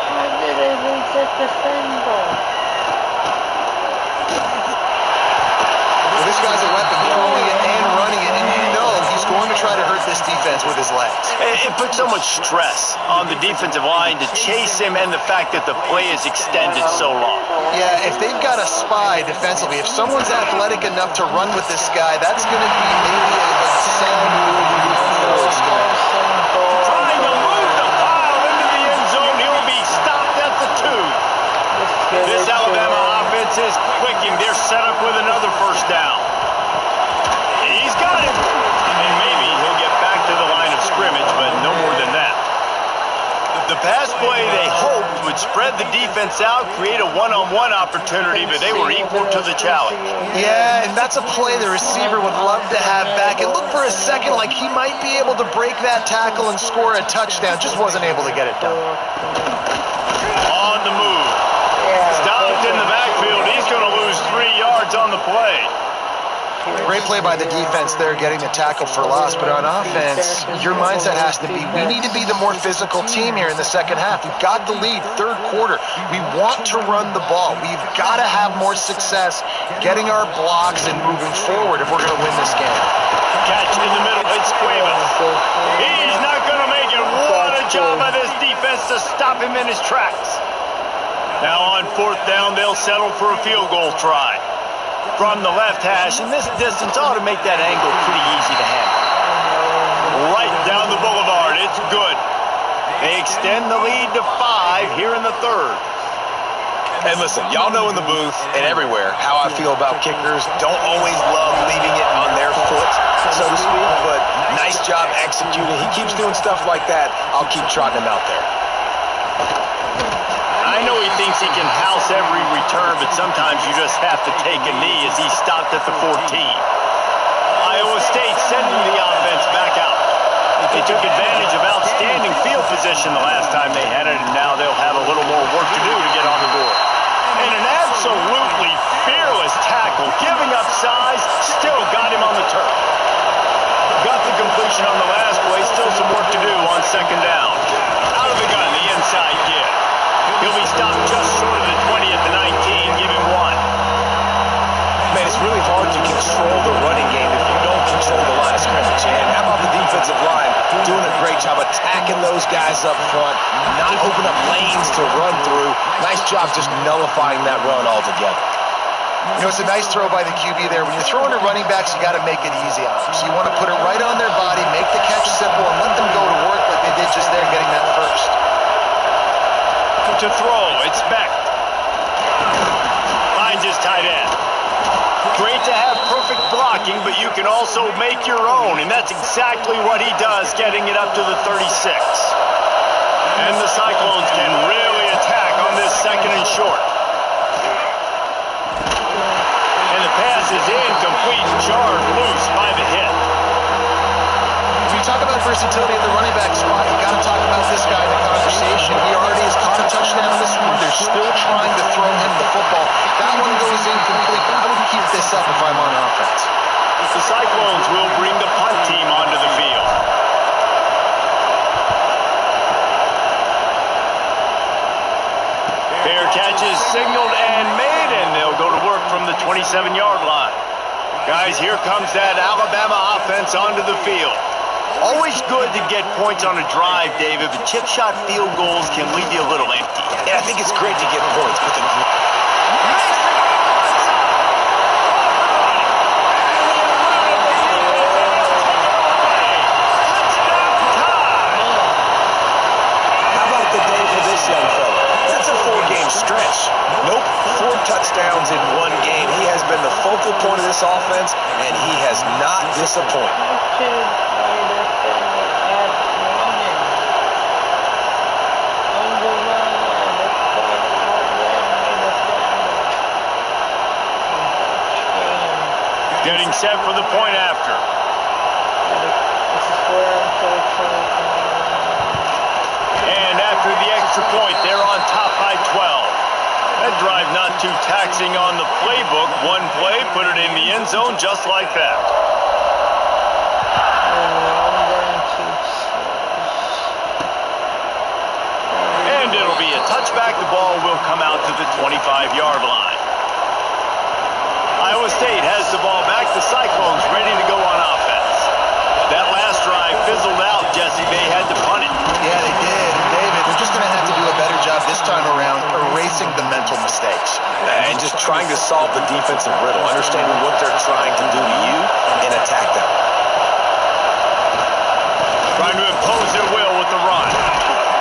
How did I lose that defender? Well, this guy's a weapon, throwing it and running it, and you know he's going to try to hurt this defense with his legs. It puts so much stress on the defensive line to chase him, and the fact that the play is extended so long. Yeah, if they've got a spy defensively, if someone's athletic enough to run with this guy, that's going to be maybe a sound move. Trying to move the pile into the end zone. He'll be stopped at the 2. This Alabama offense is clicking. They're set up with another first down. He's got it. And maybe he'll get back to the line of scrimmage, but no more than that. The pass play they hoped would spread the defense out, create a one-on-one opportunity, but they were equal to the challenge. Yeah, and that's a play the receiver would love to have back. It looked for a second like he might be able to break that tackle and score a touchdown. Just wasn't able to get it done. On the move. Stopped in the backfield. He's going to lose 3 yards on the play. Great play by the defense there, getting the tackle for loss. But on offense, your mindset has to be, we need to be the more physical team here in the second half. We've got the lead, third quarter. We want to run the ball. We've got to have more success getting our blocks and moving forward if we're going to win this game. Catch in the middle. It's Cuevas. He's not going to make it. What a job by this defense to stop him in his tracks. Now on 4th down, they'll settle for a field goal try from the left hash, and this distance ought to make that angle pretty easy to handle. Right down the boulevard. It's good. They extend the lead to 5 here in the 3rd. And listen, y'all know in the booth and everywhere how I feel about kickers. Don't always love leaving it on their foot, so to speak, but nice job executing. He keeps doing stuff like that. I'll keep trotting him out there. I know he thinks he can house every return, but sometimes you just have to take a knee as he stopped at the 14. Iowa State sending the offense back out. They took advantage of outstanding field position the last time they had it, and now they'll have a little more work to do to get on the board. And an absolutely fearless tackle, giving up size, still got him on the turf. Got the completion on the last play, still some work to do on 2nd down. Out of the gun, the inside give. He'll be stopped just short of the 20 at the 19, give him 1. Man, it's really hard to control the running game if you don't control the line of scrimmage. And how about the defensive line doing a great job attacking those guys up front, not opening up lanes to run through. Nice job just nullifying that run altogether. You know, it's a nice throw by the QB there. When you're throwing to running backs, you got to make it easy on them. So you want to put it right on their body, make the catch simple, and let them go to work like they did just there getting that first. To throw, it's Beck. tight end. Great to have perfect blocking, but you can also make your own, and that's exactly what he does, getting it up to the 36. And the Cyclones can really attack on this second and short. And the pass is incomplete, jarred loose by the hit. When you talk about versatility at the running back spot, you got to talk about this guy in the conversation. He already has caught a touchdown this one. They're still trying to throw him the football. That one goes incomplete. I would keep this up if I'm on offense. The Cyclones will bring the punt team onto the field. Fair catch is signaled and made, and they'll go to work from the 27-yard line. Guys, here comes that Alabama offense onto the field. Always good to get points on a drive, David, but chip shot field goals can leave you a little empty. Yeah, I think it's great to get points, but how about the day for this young fella? That's a 4-game stretch. Nope, 4 touchdowns in 1 game. He has been the focal point of this offense, and he has not disappointed. Getting set for the point after. And after the extra point, they're on top by 12. That drive not too taxing on the playbook. One play, put it in the end zone just like that. And it'll be a touchback. The ball will come out to the 25-yard line. Iowa State has the ball back. The Cyclones ready to go on offense. That last drive fizzled out. Jesse, they had to punt it. Yeah, they did. David, they're just going to have to do a better job this time around erasing the mental mistakes. And just trying to solve the defensive riddle, understanding what they're trying to do to you and attack them. Trying to impose their will with the run.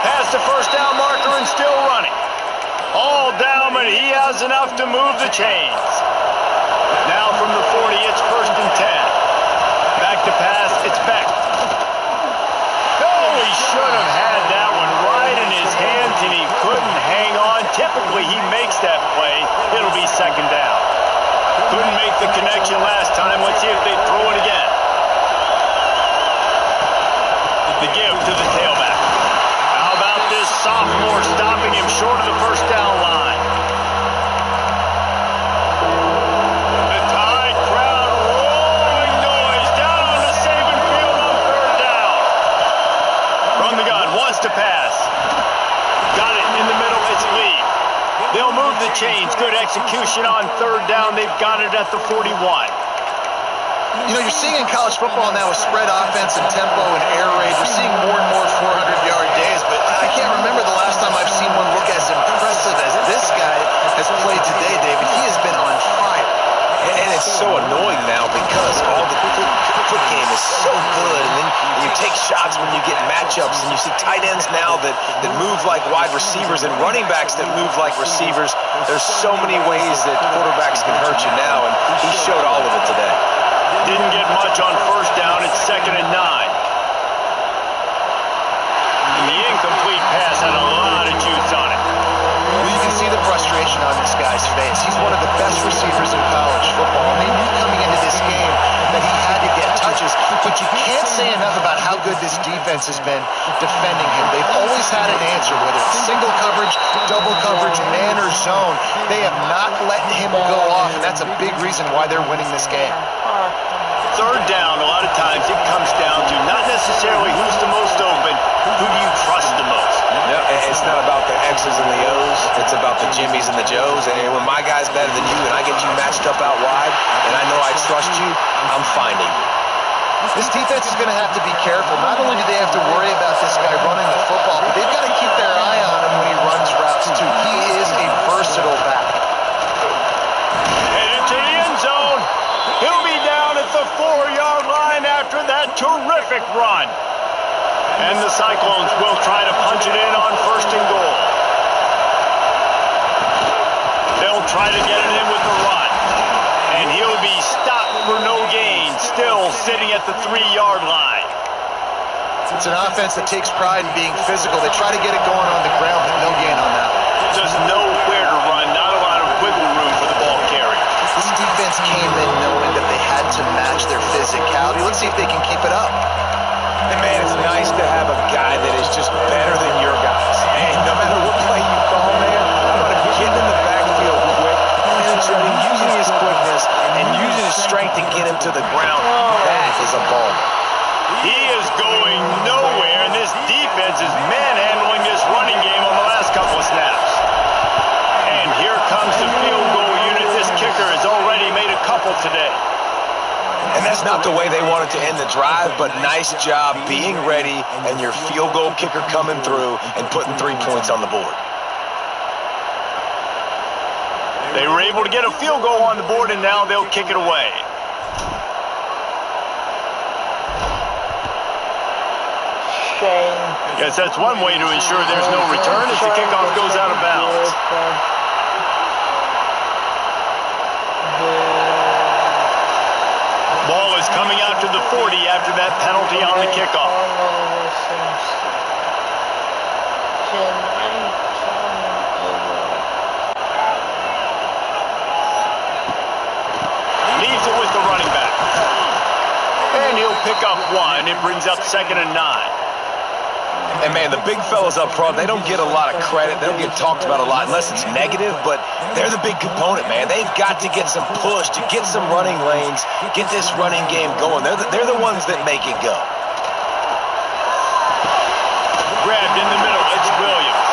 Past the first down marker and still running. All down, but he has enough to move the chains. Now from the 40, it's 1st and 10. Back to pass, it's Beck. Oh, he should have had that one right in his hands, and he couldn't hang on. Typically, he makes that play. It'll be 2nd down. Couldn't make the connection last time. Let's see if they throw it again. The give to the tailback. How about this sophomore stopping him short of the first down line? To pass. Got it in the middle. It's Lee. They'll move the chains. Good execution on 3rd down. They've got it at the 41. You know, you're seeing in college football now with spread offense and tempo and air raid, we're seeing more and more 400-yard days, but I can't remember the last time I've seen one look as impressive as this guy has played today, David. He has been on fire. And it's so annoying now because all the foot game is so good, and then you take shots when you get matchups, and you see tight ends now that move like wide receivers and running backs that move like receivers. There's so many ways that quarterbacks can hurt you now, and he showed all of it today. Didn't get much on 1st down. It's 2nd and 9. And the incomplete pass had a lot of juice on it. Well, you can see the frustration on this guy's face. He's one of the best receivers in college football. And they knew coming into this game that he had to get touches. But you can't say enough about how good this defense has been defending him. They've always had an answer, whether it's single coverage, double coverage, man or zone. They have not let him go off, and that's a big reason why they're winning this game. 3rd down, a lot of times it comes down to not necessarily who's the most open, who do you trust the most? No, it's not about the X's and the O's. It's about the Jimmies and the Joes. And when my guy's better than you and I get you matched up out wide and I know I trust you, I'm finding you. This defense is going to have to be careful. Not only do they have to worry about this guy running the football, but they've got to keep their eye on him when he runs routes too. He is a versatile back. And into the end zone. He'll be down at the 4-yard line after that terrific run. And the Cyclones will try to punch it in on 1st and goal. They'll try to get it in with the run. ball sitting at the 3-yard line. It's an offense that takes pride in being physical. They try to get it going on the ground, but no gain on that one. Just nowhere to run, not a lot of wiggle room for the ball carrier. This defense came in knowing that they had to match their physicality. Let's see if they can keep it up. Hey, man, it's nice to have a guy that is just better than your guys. And no matter what play you call, man, how about him getting in the backfield quick, penetrating, using his quickness, and using his strength to get him to the ground. That is a ball. He is going nowhere, and this defense is manhandling this running game on the last couple of snaps. And here comes the field goal unit. This kicker has already made a couple today. And that's not the way they wanted to end the drive, but nice job being ready and your field goal kicker coming through and putting 3 points on the board. They were able to get a field goal on the board, and now they'll kick it away. Shame. Yes, that's one way to ensure there's no return if the kickoff goes out of bounds. Ball is coming out to the 40 after that penalty on the kickoff. Leaves it with the running back. And he'll pick up one. It brings up 2nd and 9. And, man, the big fellas up front, they don't get a lot of credit. They don't get talked about a lot unless it's negative, but they're the big component, man. They've got to get some push, to get some running lanes, get this running game going. They're the ones that make it go. Grabbed in the middle. It's Williams.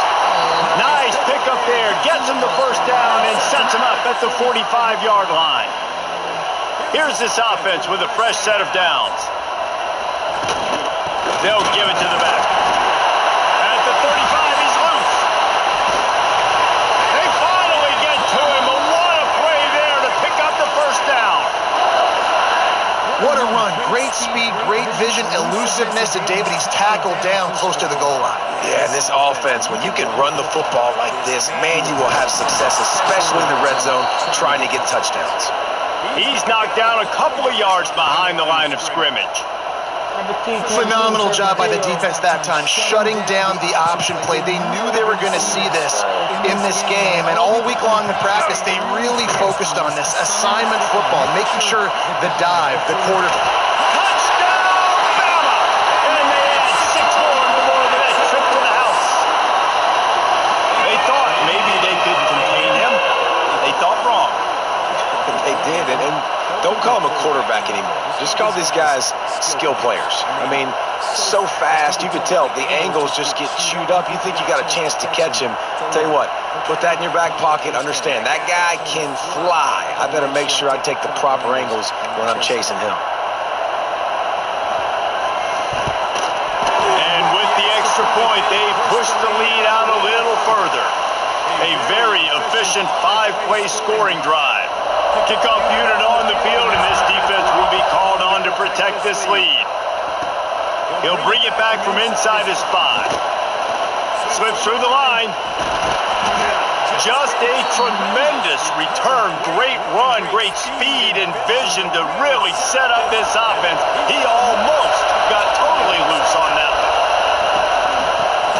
Nice pickup there. Gets him the first down and sets him up at the 45-yard line. Here's this offense with a fresh set of downs. They'll give it to the back. At the 35, he's loose. They finally get to him, but what a play there to pick up the first down. What a run. Great speed, great vision, elusiveness, and David, he's tackled down close to the goal line. Yeah, this offense, when you can run the football like this, man, you will have success, especially in the red zone, trying to get touchdowns. He's knocked down a couple of yards behind the line of scrimmage. Phenomenal job by the defense that time, shutting down the option play. They knew they were going to see this in this game, and all week long in practice, they really focused on this assignment football, making sure the dive, the quarter. Touchdown, Bama! And they had 6 more before that trip to the house. They thought maybe they could contain him. They thought wrong. They did, and don't call them a quarterback anymore. Just call these guys skill players. I mean, so fast, you could tell the angles just get chewed up. You think you got a chance to catch him. Tell you what, put that in your back pocket. Understand, that guy can fly. I better make sure I take the proper angles when I'm chasing him. And with the extra point, they pushed the lead out a little further. A very efficient 5-play scoring drive. Kickoff unit on the field, and this defense will be called on to protect this lead. He'll bring it back from inside his 5. Slips through the line. Just a tremendous return. Great run, great speed and vision to really set up this offense. He almost got totally loose on that one.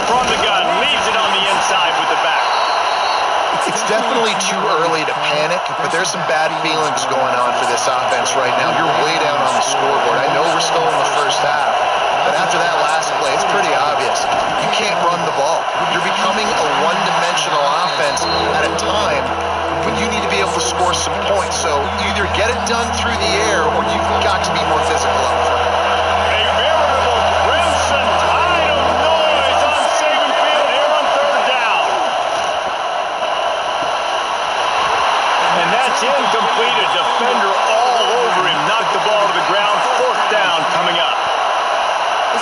From the gun, leaves it on the inside with the back. It's definitely too early to panic, but there's some bad feelings going on for this offense right now. You're way down on the scoreboard. I know we're still in the first half, but after that last play, it's pretty obvious. You can't run the ball. You're becoming a one-dimensional offense at a time when you need to be able to score some points. So either get it done through the air or you've got to be more physical up front. A veritable crimson tide of noise on Saban Field here on 3rd down. And that's incomplete. A defender all over him. Knocked the ball to the ground. 4th down coming up.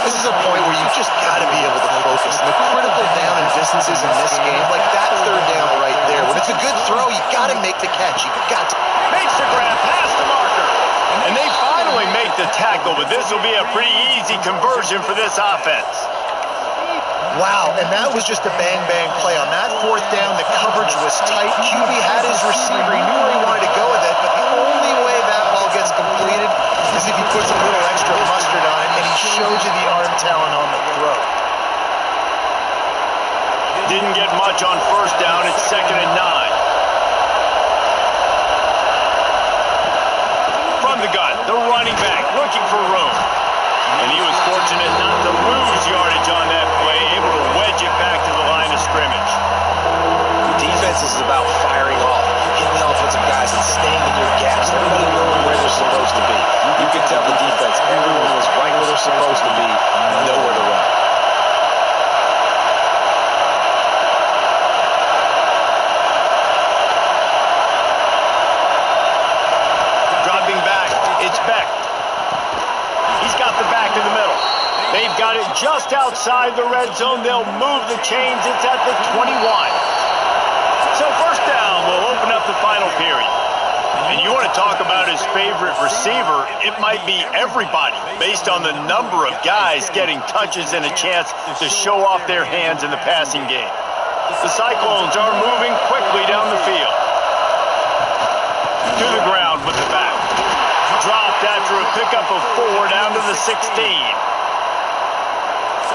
This is a point where you just got to be able to focus. The critical down and distances in this game, like that 3rd down right there. When it's a good throw, you got to make the catch. You got to. Makes the grab past the marker. And they finally make the tackle, but this will be a pretty easy conversion for this offense. Wow, and that was just a bang-bang play. On that 4th down, the coverage was tight. QB had his receiver. He knew where he wanted to go with it, but the only way that ball gets completed is if he puts a little extra mustard on it, and he shows you the arm talent on the throw. Didn't get much on first down. It's 2nd and 9. From the gun, the running back looking for room. And he was fortunate not to lose yardage on that play, able to wedge it back to the line of scrimmage. Defense is about firing off, hitting the offensive guys and staying in your gaps. Everybody knowing where they're supposed to be. You can tell the defense, everyone was right where they're supposed to be, nowhere to run. Dropping back, it's Beck. He's got the back in the middle. They've got it just outside the red zone. They'll move the chains. It's at the 21. So first down will open up the final period. And you want to talk about his favorite receiver, it might be everybody based on the number of guys getting touches and a chance to show off their hands in the passing game. The Cyclones are moving quickly down the field. To the ground with the back. Dropped after a pickup of 4 down to the 16.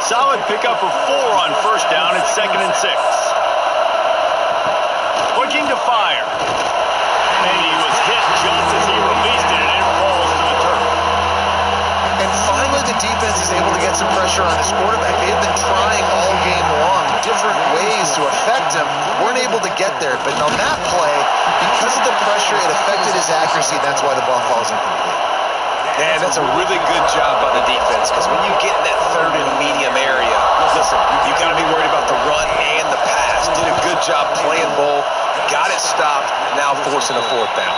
Solid pickup of 4 on first down. It's 2nd and 6. Looking to fire. And he was hit just as he released it, and it falls to the turf. And finally, the defense is able to get some pressure on his quarterback. They have been trying all game long, different ways to affect him. Weren't able to get there, but on that play, because of the pressure, it affected his accuracy. That's why the ball falls incomplete. Man, that's a really good job by the defense, because when you get in that 3rd and medium area, listen, you got to be worried about the run and the pass. Did a good job playing ball, got it stopped, now forcing a 4th down.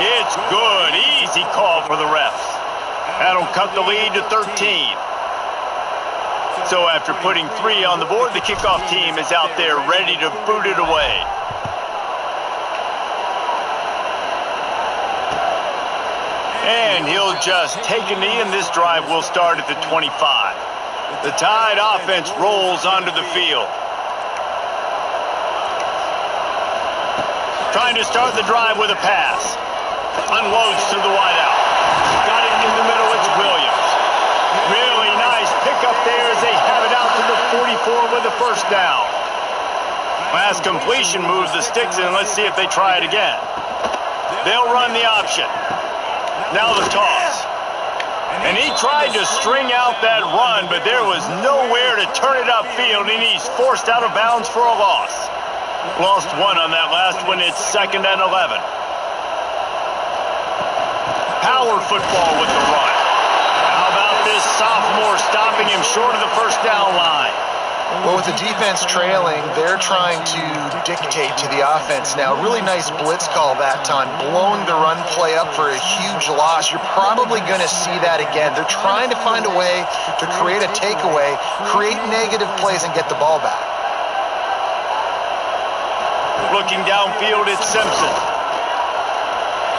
It's good. Easy call for the refs. That'll cut the lead to 13. So after putting 3 on the board, the kickoff team is out there ready to boot it away. And he'll just take a knee, and this drive will start at the 25. The Tide offense rolls onto the field. Trying to start the drive with a pass. Unloads to the wideout. Got it in the middle. It's Williams. Really nice pickup there as they have it out to the 44 with a first down. Last completion moves the sticks in. Let's see if they try it again. They'll run the option. Now the toss. And he tried to string out that run, but there was nowhere to turn it upfield, and he's forced out of bounds for a loss. Lost 1 on that last one. It's 2nd and 11. Power football with the run. How about this sophomore stopping him short of the first down line? Well, with the defense trailing, they're trying to dictate to the offense now. Really nice blitz call that time, blowing the run play up for a huge loss. You're probably going to see that again. They're trying to find a way to create a takeaway, create negative plays, and get the ball back. Looking downfield, it's Simpson.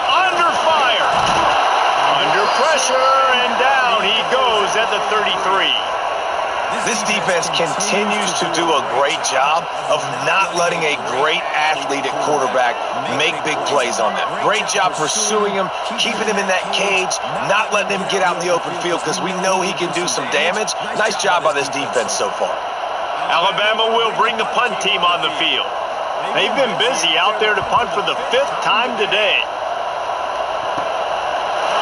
Under fire. Under pressure, and down he goes at the 33. This defense continues to do a great job of not letting a great athlete at quarterback make big plays on them. Great job pursuing him, keeping him in that cage, not letting him get out in the open field because we know he can do some damage. Nice job by this defense so far. Alabama will bring the punt team on the field. They've been busy out there to punt for the 5th time today.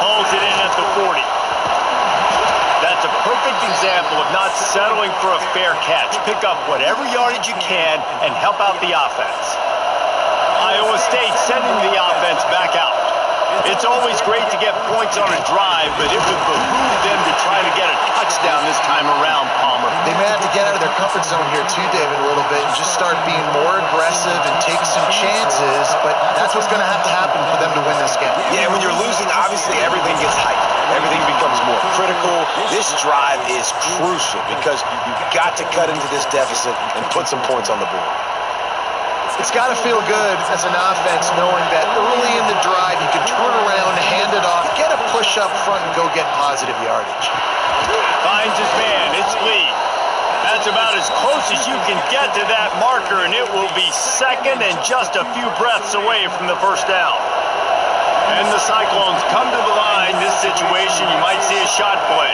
Hauls it in at the 40. That's a perfect example of not settling for a fair catch. Pick up whatever yardage you can and help out the offense. Iowa State sending the offense back out. It's always great to get points on a drive, but it would behoove them to try to get a touchdown this time around, Palmer. They may have to get out of their comfort zone here too, David, a little bit, and just start being more aggressive and take some chances, but that's what's going to have to happen for them to win this game. Yeah, when you're losing, obviously everything gets heightened. Everything becomes more critical. This drive is crucial because you've got to cut into this deficit and put some points on the board. It's got to feel good as an offense knowing that early in the drive you can turn around, hand it off, get a push up front, and go get positive yardage. Finds his man. It's Lee. That's about as close as you can get to that marker, and it will be 2nd and just a few breaths away from the first down. And the Cyclones come to the line. This situation, you might see a shot play.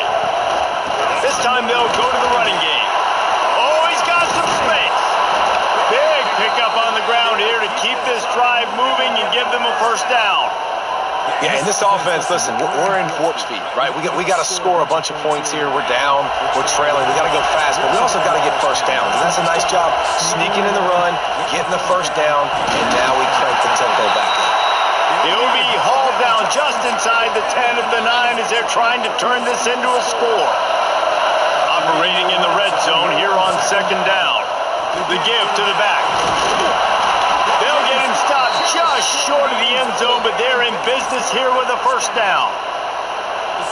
This time they'll go to the running game. Oh, he's got some space. Big pickup on the ground here to keep this drive moving and give them a first down. Yeah, in this offense, listen, we're in warp speed, right? We got to score a bunch of points here. We're down. We're trailing. We got to go fast, but we also got to get first down. And that's a nice job sneaking in the run, getting the first down, and now we crank the tempo back up. He'll be hauled down just inside the 10 of the 9 as they're trying to turn this into a score. Operating in the red zone here on second down. The give to the back. They'll get him stopped just short of the end zone, but they're in business here with a first down.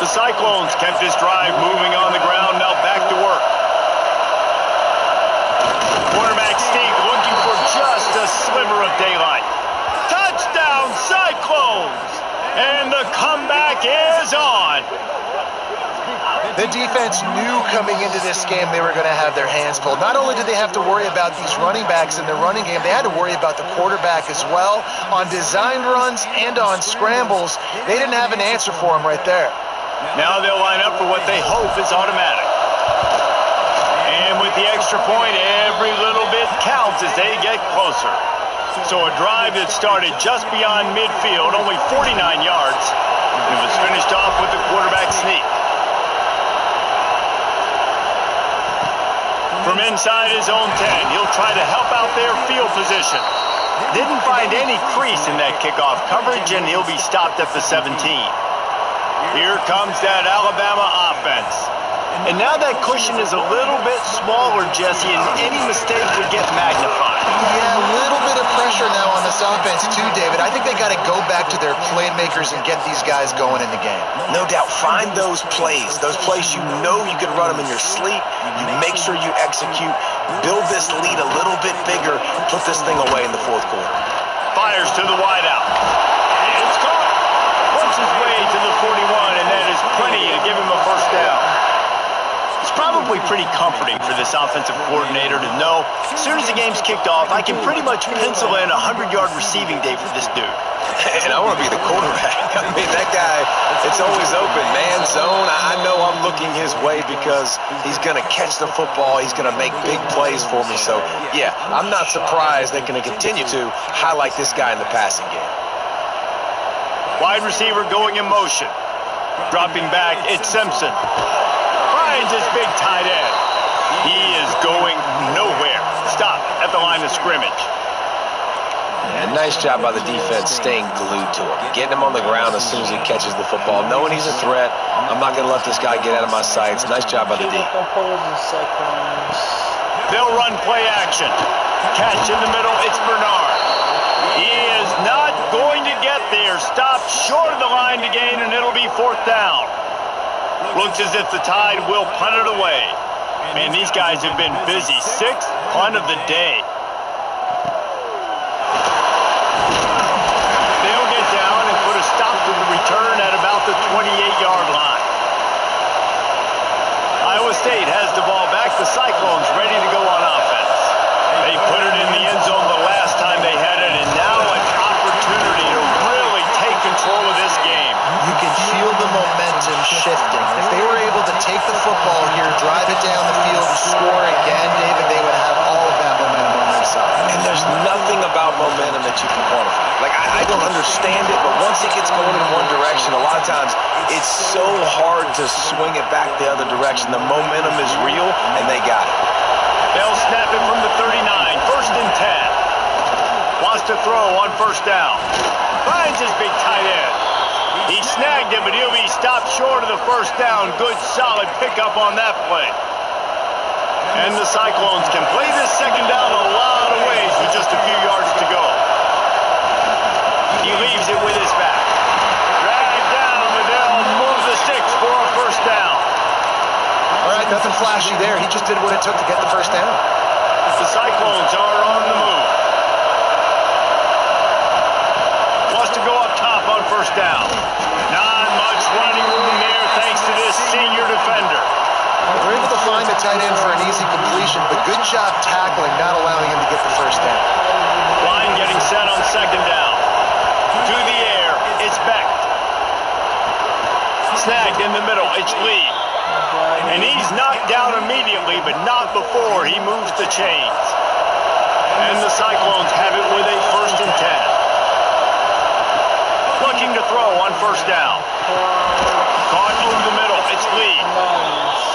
The Cyclones kept this drive moving on the ground, now back to work. Quarterback sneak looking for just a sliver of daylight. Touchdown, Cyclones! And the comeback is on. The defense knew coming into this game they were going to have their hands full. Not only did they have to worry about these running backs in their running game, they had to worry about the quarterback as well. On designed runs and on scrambles, they didn't have an answer for him right there. Now they'll line up for what they hope is automatic. And with the extra point, every little bit counts as they get closer. So a drive that started just beyond midfield, only 49 yards, and it was finished off with the quarterback sneak. From inside his own 10, he'll try to help out their field position. Didn't find any crease in that kickoff coverage, and he'll be stopped at the 17. Here comes that Alabama offense. And now that cushion is a little bit smaller, Jesse, and any mistake would get magnified. Yeah, a little bit of pressure now on this offense too, David. I think they got to go back to their playmakers and get these guys going in the game. No doubt. Find those plays you know you can run them in your sleep. You make sure you execute. Build this lead a little bit bigger. Put this thing away in the fourth quarter. Fires to the wideout. It's caught. Works his way to the 41, and that is plenty to give him a first down. It's probably pretty comforting for this offensive coordinator to know as soon as the game's kicked off, I can pretty much pencil in a 100-yard receiving day for this dude. And I want to be the quarterback. I mean, that guy, it's always open. Man zone, I know I'm looking his way because he's going to catch the football. He's going to make big plays for me. So, yeah, I'm not surprised they're going to continue to highlight this guy in the passing game. Wide receiver going in motion. Dropping back, it's Simpson. Finds his big tight end. He is going nowhere. Stop at the line of scrimmage. And nice job by the defense staying glued to him. Getting him on the ground as soon as he catches the football. Knowing he's a threat, I'm not going to let this guy get out of my sights. Nice job by the D. They'll run play action. Catch in the middle, it's Bernard. He is not going to get there. Stopped short of the line to gain, and it'll be fourth down. Looks as if the Tide will punt it away. Man, these guys have been busy. Sixth punt of the day. They'll get down and put a stop to the return at about the 28-yard line. Iowa State has the ball back. The Cyclones ready to go on offense. They put it in the end zone the last time they had it, and now an opportunity to really take control of this game. You can feel the momentum shifting. If they were able to take the football here, drive it down the field, score again, David, they would have all of that momentum on their side. And there's nothing about momentum that you can quantify. Like, I don't understand it, but once it gets going in one direction, a lot of times it's so hard to swing it back the other direction. The momentum is real, and they got it. They'll snap it from the 39, first and 10. Wants to throw on first down. Finds his big tight end. He snagged it, but he'll be stopped short of the first down. Good, solid pickup on that play. And the Cyclones can play this second down a lot of ways with just a few yards to go. He leaves it with his back. Dragged down, but they'll move the sticks for a first down. All right, nothing flashy there. He just did what it took to get the first down. The Cyclones are on the move. Wants to go up top on first down. Not much running room there thanks to this senior defender. They're able to find the tight end for an easy completion, but good job tackling, not allowing him to get the first down. Line getting set on second down. To the air, it's back. snagged in the middle. It's Lee. And he's knocked down immediately, but not before he moves the chains. And the Cyclones have it with a 1st and 10. Looking to throw on 1st down. Caught over the middle. It's Lee.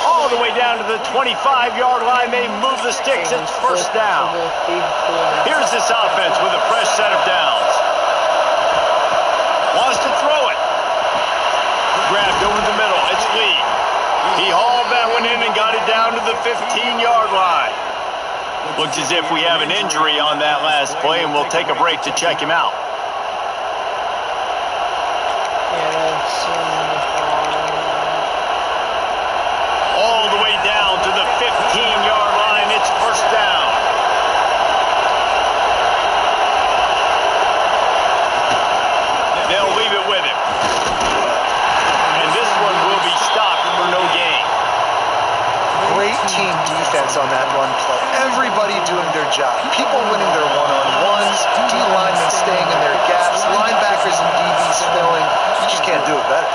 All the way down to the 25-yard line. They move the sticks. It's 1st down. Here's this offense with a fresh set of downs. Wants to throw it. Grabbed over the middle. It's Lee. He hauled that one in and got it down to the 15-yard line. Looks as if we have an injury on that last play, and we'll take a break to check him out. All the way down to the 15-yard line. It's 1st down. They'll leave it with him. And this one will be stopped for no gain. Great team defense on that run play. Everybody doing their job. People winning their one-on-ones, D-linemen staying in their gaps, linebackers and DBs filling. You just can't do it better.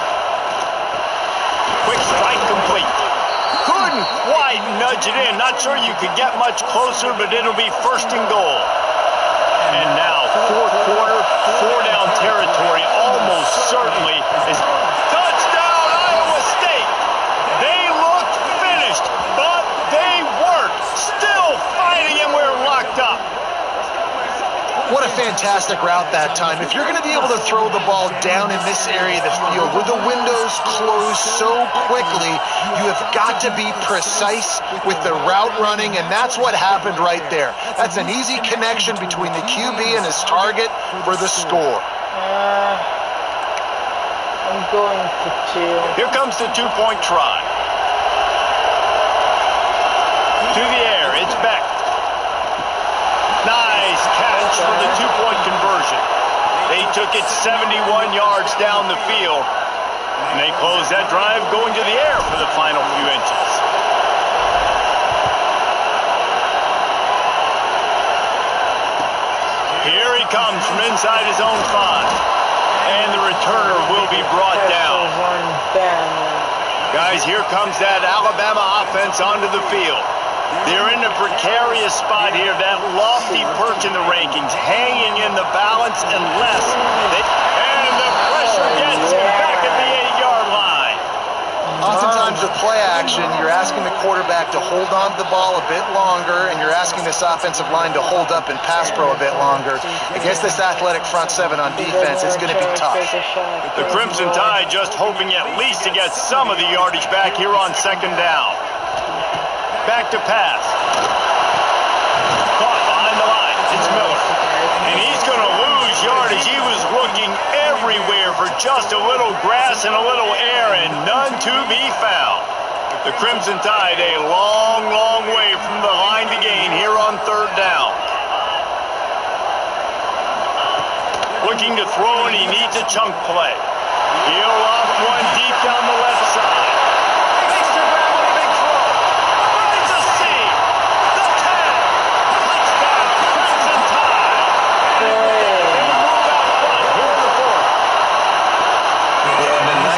Quick strike complete. Couldn't quite nudge it in. Not sure you could get much closer, but it'll be 1st and goal. And now, 4th quarter, 4-down territory almost certainly is touchdown Iowa State. They looked finished, but they weren't. Still fighting, and we're locked up. What a fantastic route that time. If you're going to be able to throw the ball down in this area of the field where the windows close so quickly, you have got to be precise with the route running, and that's what happened right there. That's an easy connection between the QB and his target for the score. I'm going to 2. Here comes the 2-point try. To the air, it's Beck. Nice catch for the 2-point conversion. They took it 71 yards down the field. And they close that drive going to the air for the final few inches. Here he comes from inside his own 5. And the returner will be brought down. Guys, here comes that Alabama offense onto the field. They're in a precarious spot here, that lofty perch in the rankings, hanging in the balance unless they... And the pressure gets him back at the 8-yard line. Oftentimes with play action, you're asking the quarterback to hold on to the ball a bit longer, and you're asking this offensive line to hold up and pass pro a bit longer. Against this athletic front 7 on defense, it's going to be tough. The Crimson Tide just hoping at least to get some of the yardage back here on 2nd down. Back to pass. Caught behind the line. It's Miller. And he's going to lose yardage. He was looking everywhere for just a little grass and a little air, and none to be found. The Crimson Tide a long, long way from the line to gain here on 3rd down. Looking to throw, and he needs a chunk play. He'll lob one deep down the left side.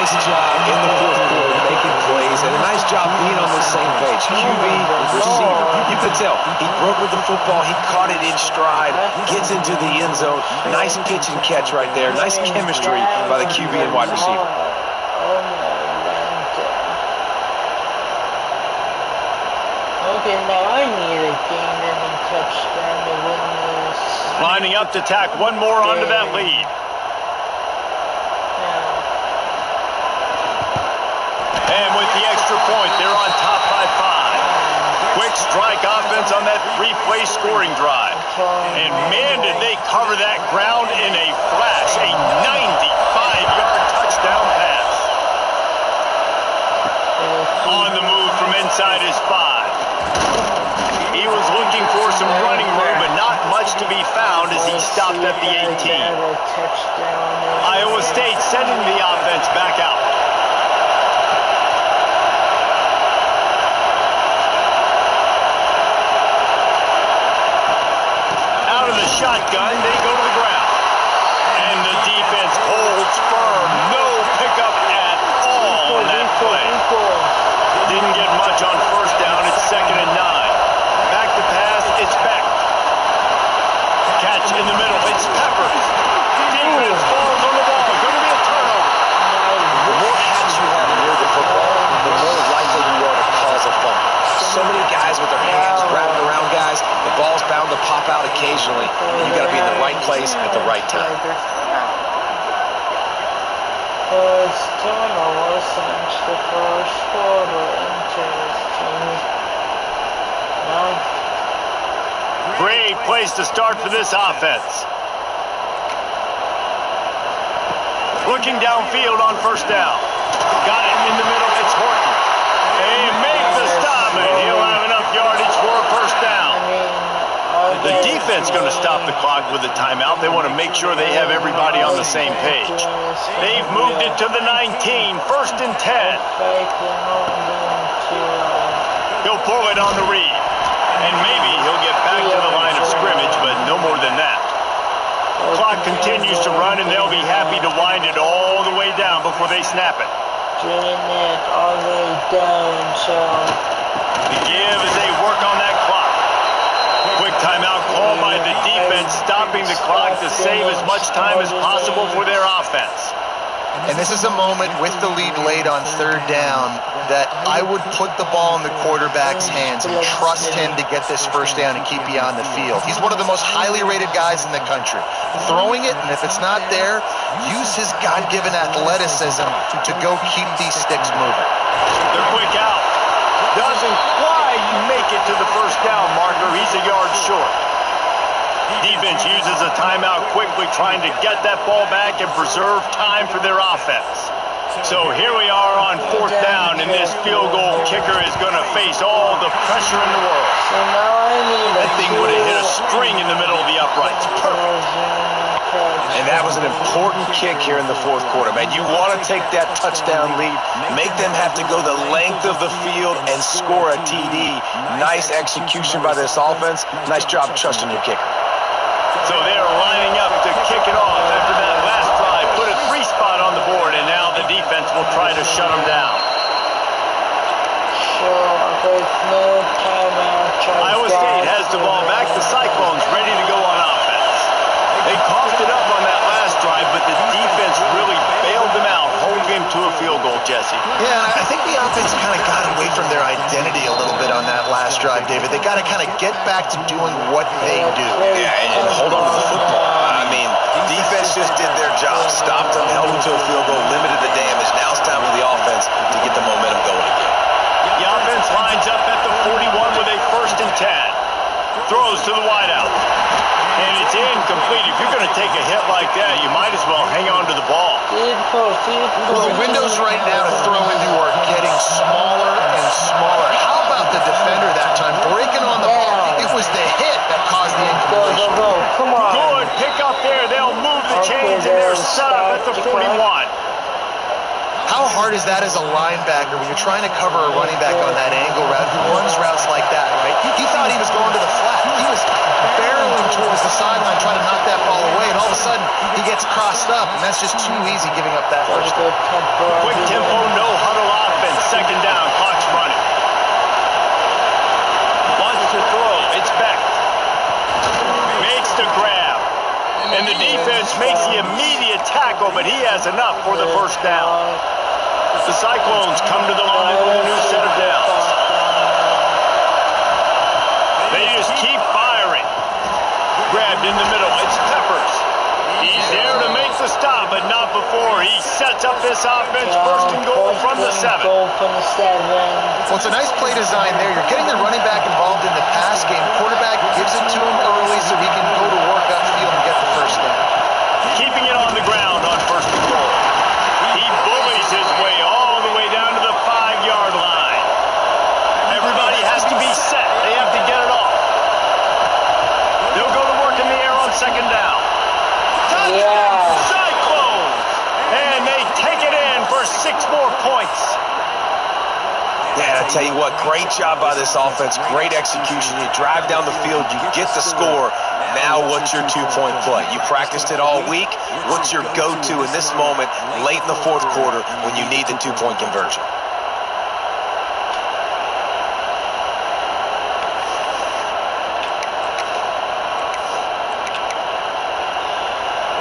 Job in the 4th quarter making plays, and a nice job being on the same page. QB, receiver, you could tell he broke with the football, he caught it in stride, gets into the end zone. Nice pitch and catch right there. Nice chemistry by the QB and wide receiver. Okay, now I need a game-winning touchdown to win this. Lining up to tack one more onto that lead. And with the extra point, they're on top by 5. Quick strike offense on that 3-play scoring drive. And man, did they cover that ground in a flash. A 95-yard touchdown pass. On the move from inside his 5. He was looking for some running room, but not much to be found as he stopped at the 18. Iowa State sending the offense back out. Shotgun, they go to the ground. And the defense holds firm. No pickup at all occasionally. You got to be in the right place at the right time. Turner wasn't the first quarter interesting. Great place to start for this offense. Looking downfield on first down. Got it in the middle. It's Horton. They make the stop, and he'll have enough yardage for a first down. The defense going to stop the clock with a timeout. They want to make sure they have everybody on the same page. They've moved it to the 19, first and 10. He'll pull it on the read. And maybe he'll get back to the line of scrimmage, but no more than that. The clock continues to run, and they'll be happy to wind it all the way down before they snap it. Doing it all the way down, so... The give as they work on that clock. Quick timeout called by the defense, stopping the clock to save as much time as possible for their offense. And this is a moment with the lead late on third down that I would put the ball in the quarterback's hands and trust him to get this first down and keep you on the field. He's one of the most highly rated guys in the country. Throwing it, and if it's not there, use his God-given athleticism to go keep these sticks moving. The quick out. Doesn't quite make it to the first down marker. He's a yard short. Defense uses a timeout quickly, trying to get that ball back and preserve time for their offense. So here we are on fourth down, and this field goal kicker is going to face all the pressure in the world. So now I need that thing would have hit a string in the middle of the uprights. Perfect. And that was an important kick here in the fourth quarter, man. You want to take that touchdown lead, make them have to go the length of the field and score a TD. Nice execution by this offense. Nice job trusting your kicker. So they're lining up to kick it off after that last drive. Put a 3-spot on the board, and now the defense will try to shut them down. So there's no timeout. Iowa State has the ball back. The Cyclones ready to go on offense. They coughed it up on that last drive, but the defense really bailed them out, holding him to a field goal, Jesse. Yeah, and I think the offense kind of got away from their identity a little bit on that last drive, David. They got to kind of get back to doing what they do. Yeah, and hold on to the football. I mean, defense just did their job. Stopped them, held them to a field goal, limited the damage. Now it's time for the offense to get the momentum going again. The offense lines up at the 41 with a first and 10. Throws to the wideout. And it's incomplete. If you're going to take a hit like that, you might as well hang on to the ball. Well, the windows right now to throw into are getting smaller and smaller. How about the defender that time breaking on the ball? It was the hit that caused the incompletion. Come on. Good pick up there. They'll move the chains, and they're set up at the 41. How hard is that as a linebacker when you're trying to cover a running back on that angle route who runs routes like that, right? He thought he was going to the flat. He was barreling towards the sideline trying to knock that ball away, and all of a sudden he gets crossed up, and that's just too easy giving up that first down. Quick tempo, no huddle offense. Second down, clock's running. Wants to throw. It's back. Makes the grab. And the defense makes the immediate tackle, but he has enough for the first down. The Cyclones come to the line with a new set of downs. They just keep firing. Grabbed in the middle. It's Peppers. He's there to make the stop, but not before he sets up this offense. First and goal from the 7. Well, it's a nice play design there. You're getting the running back involved in the pass game. Quarterback gives it to him early so he can go to work upfield and get the first down. Keeping it on the ground on first and goal. He bullies his way all the way down to the 5-yard line. Everybody has to be set. They have to get it off. They'll go to work in the air on second down. Touchdown, Cyclones! And they take it in for 6 more points. Yeah, I tell you what, great job by this offense, great execution. You drive down the field, you get the score. Now what's your 2-point play? You practiced it all week. What's your go-to in this moment late in the fourth quarter when you need the 2-point conversion?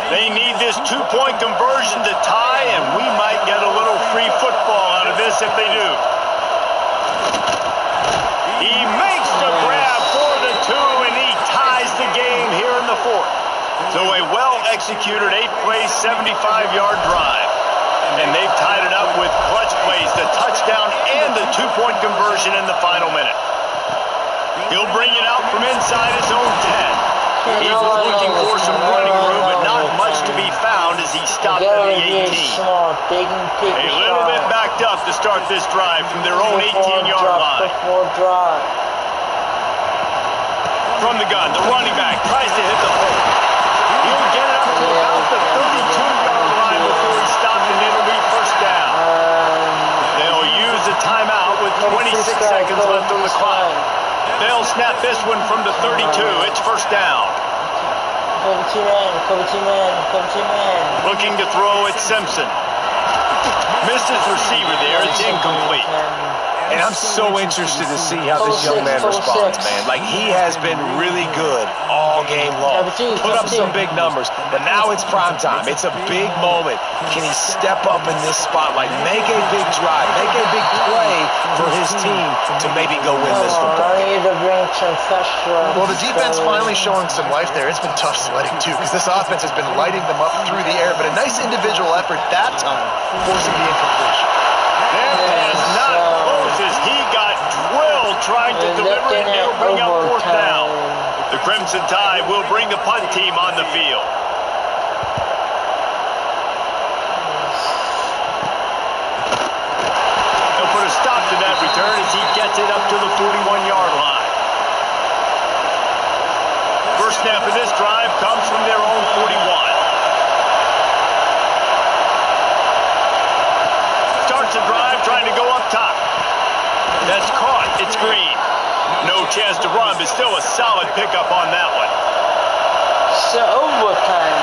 They need this 2-point conversion to tie, and we might get a little free football out of this if they do. He makes the grab for the 2, and he ties the game So a well-executed 8-play, 75-yard drive. And they've tied it up with clutch plays, the touchdown and the 2-point conversion in the final minute. He'll bring it out from inside his own 10. He was looking for some running room, but not much to be found as he stopped at the 18. A little bit backed up to start this drive from their own 18-yard line. From the gun, the running back tries to hit the hole. He'll get it up to about the 32-yard line before he stopped, and it'll be first down. They'll use a timeout with 26 seconds left on the clock. They'll snap this one from the 32. It's first down. Looking to throw at Simpson. Misses receiver there. It's incomplete. And I'm so interested to see how this young man responds, man. Like, he has been really good all game long. Put up some big numbers, but now it's prime time. It's a big moment. Can he step up in this spotlight, make a big drive, make a big play for his team to maybe go win this football game? Well, the defense finally showing some life there. It's been tough sledding, too, because this offense has been lighting them up through the air, but a nice individual effort that time, forcing the incompletion. That is not close as he got drilled trying to deliver, and he'll bring up fourth down. The Crimson Tide will bring the punt team on the field. He'll put a stop to that return as he gets it up to the 41-yard line. First snap of this drive comes from their own 41. Starts the drive trying to go up top. That's caught. It's Green. No chance to run, but still a solid pickup on that one. So overtime.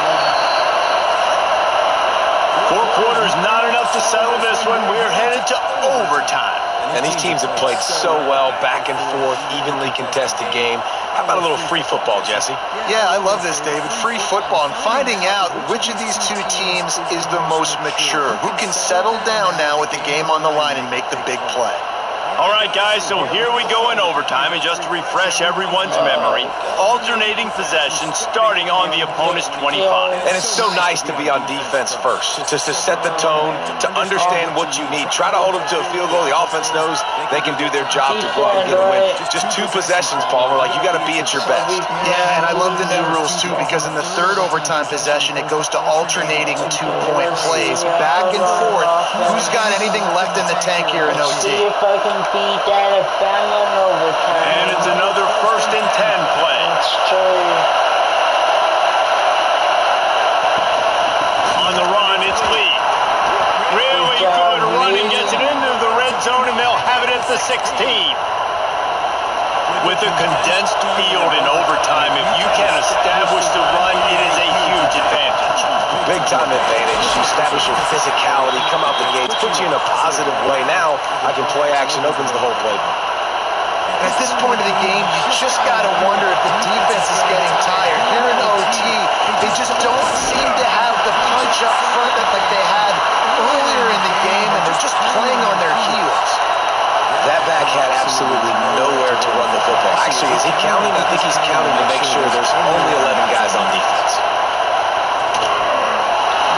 4 quarters not enough to settle this one. We're headed to overtime. And these teams have played so well, back and forth, evenly contested game. How about a little free football, Jesse? Yeah, I love this, David. Free football and finding out which of these two teams is the most mature. Who can settle down now with the game on the line and make the big play? All right, guys, so here we go in overtime, and just to refresh everyone's memory, alternating possession starting on the opponent's 25. And it's so nice to be on defense first, just to set the tone, to understand what you need. Try to hold them to a field goal. The offense knows they can do their job to go out and get a win. Just 2 possessions, Paul. We're like, you got to be at your best. Yeah, and I love the new rules, too, because in the third overtime possession, it goes to alternating 2-point plays back and forth. Who's got anything left in the tank here in OT? See if I can beat that if I'm in overtime. And it's another 1st and 10 play. It's true. On the run, it's Lee. Really good running, gets it into the red zone, and they'll have it at the 16. With a condensed field in overtime, if you can establish the run, it is a huge advantage. Big-time advantage. You establish your physicality, come out the gates, put you in a positive way. Now, I can play action, opens the whole playbook. At this point of the game, you just got to wonder if the defense is getting tired. Here in OT, they just don't seem to have the punch up front like they had earlier in the game, and they're just playing on their heels. That back had absolutely nowhere to run the football. Actually, is he counting? I think he's counting to make sure there's only 11 guys on defense.